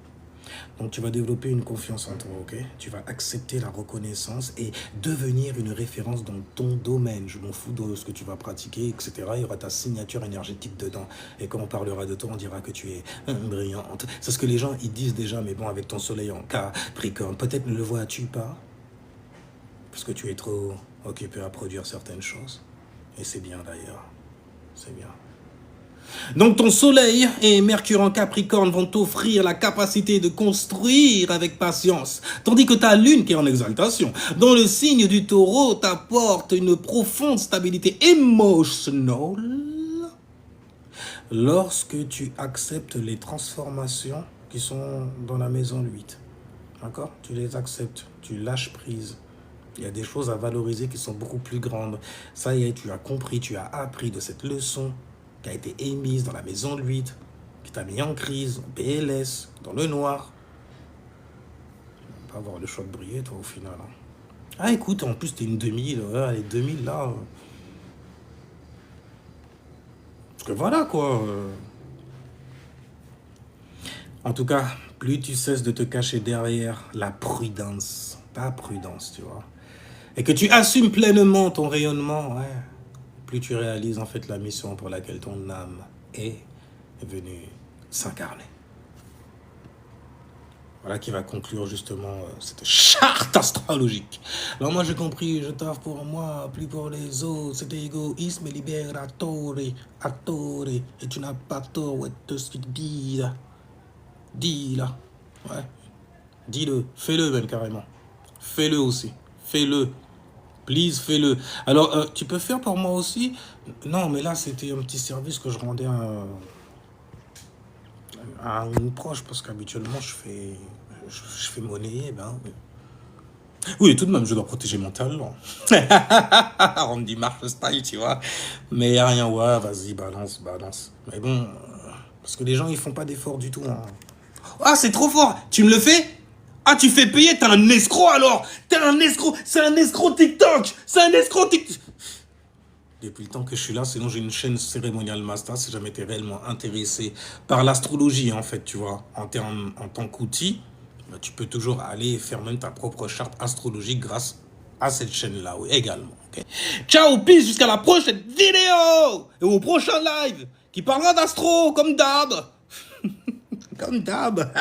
Donc tu vas développer une confiance en toi, ok? Tu vas accepter la reconnaissance et devenir une référence dans ton domaine. Je m'en fous de ce que tu vas pratiquer, etc. Il y aura ta signature énergétique dedans. Et quand on parlera de toi, on dira que tu es brillante. C'est ce que les gens, ils disent déjà, mais bon, avec ton soleil en Capricorne, peut-être ne le vois-tu pas? Parce que tu es trop occupé à produire certaines choses. Et c'est bien d'ailleurs, c'est bien. Donc ton soleil et Mercure en Capricorne vont t'offrir la capacité de construire avec patience. Tandis que ta lune qui est en exaltation, dont le signe du taureau t'apporte une profonde stabilité émotionnelle. Lorsque tu acceptes les transformations qui sont dans la maison 8. D'accord? Tu les acceptes, tu lâches prise. Il y a des choses à valoriser qui sont beaucoup plus grandes. Ça y est, tu as compris, tu as appris de cette leçon qui a été émise dans la maison de 8, qui t'a mis en crise, en PLS, dans le noir. Tu vas pas avoir le choix de briller, toi, au final. Hein. Ah, écoute, en plus, t'es une 2000, les 2000, là... Parce que voilà, quoi. En tout cas, plus tu cesses de te cacher derrière la prudence, ta prudence, tu vois, et que tu assumes pleinement ton rayonnement, ouais, plus tu réalises en fait la mission pour laquelle ton âme est venue s'incarner. Voilà qui va conclure justement cette charte astrologique. Alors moi j'ai compris, je taffe pour moi, plus pour les autres. Cet égoïsme libérateur, attore, et tu n'as pas tort, ouais, de ce que tu dis là. Dis-là, ouais, dis-le, fais-le même carrément. Fais-le aussi, fais-le. Please, fais-le. Alors, tu peux faire pour moi aussi? Non, mais là, c'était un petit service que je rendais à une proche, parce qu'habituellement, je fais monnayer, ben oui. Oui, tout de même, je dois protéger mon talent. Randy Marsh style, tu vois. Mais y a rien, ouais, vas-y, balance. Mais bon, parce que les gens, ils font pas d'efforts du tout. Hein. Ah, c'est trop fort. Tu me le fais? Ah, tu fais payer, t'es un escroc alors. T'es un escroc, c'est un escroc TikTok. C'est un escroc TikTok. Depuis le temps que je suis là, sinon j'ai une chaîne cérémoniale master, si jamais t'es réellement intéressé par l'astrologie, en fait, tu vois, en tant qu'outil, bah, tu peux toujours aller faire même ta propre charte astrologique grâce à cette chaîne-là, oui, également. Okay? Ciao, peace, jusqu'à la prochaine vidéo et au prochain live qui parlera d'astro, comme d'hab. Comme d'hab.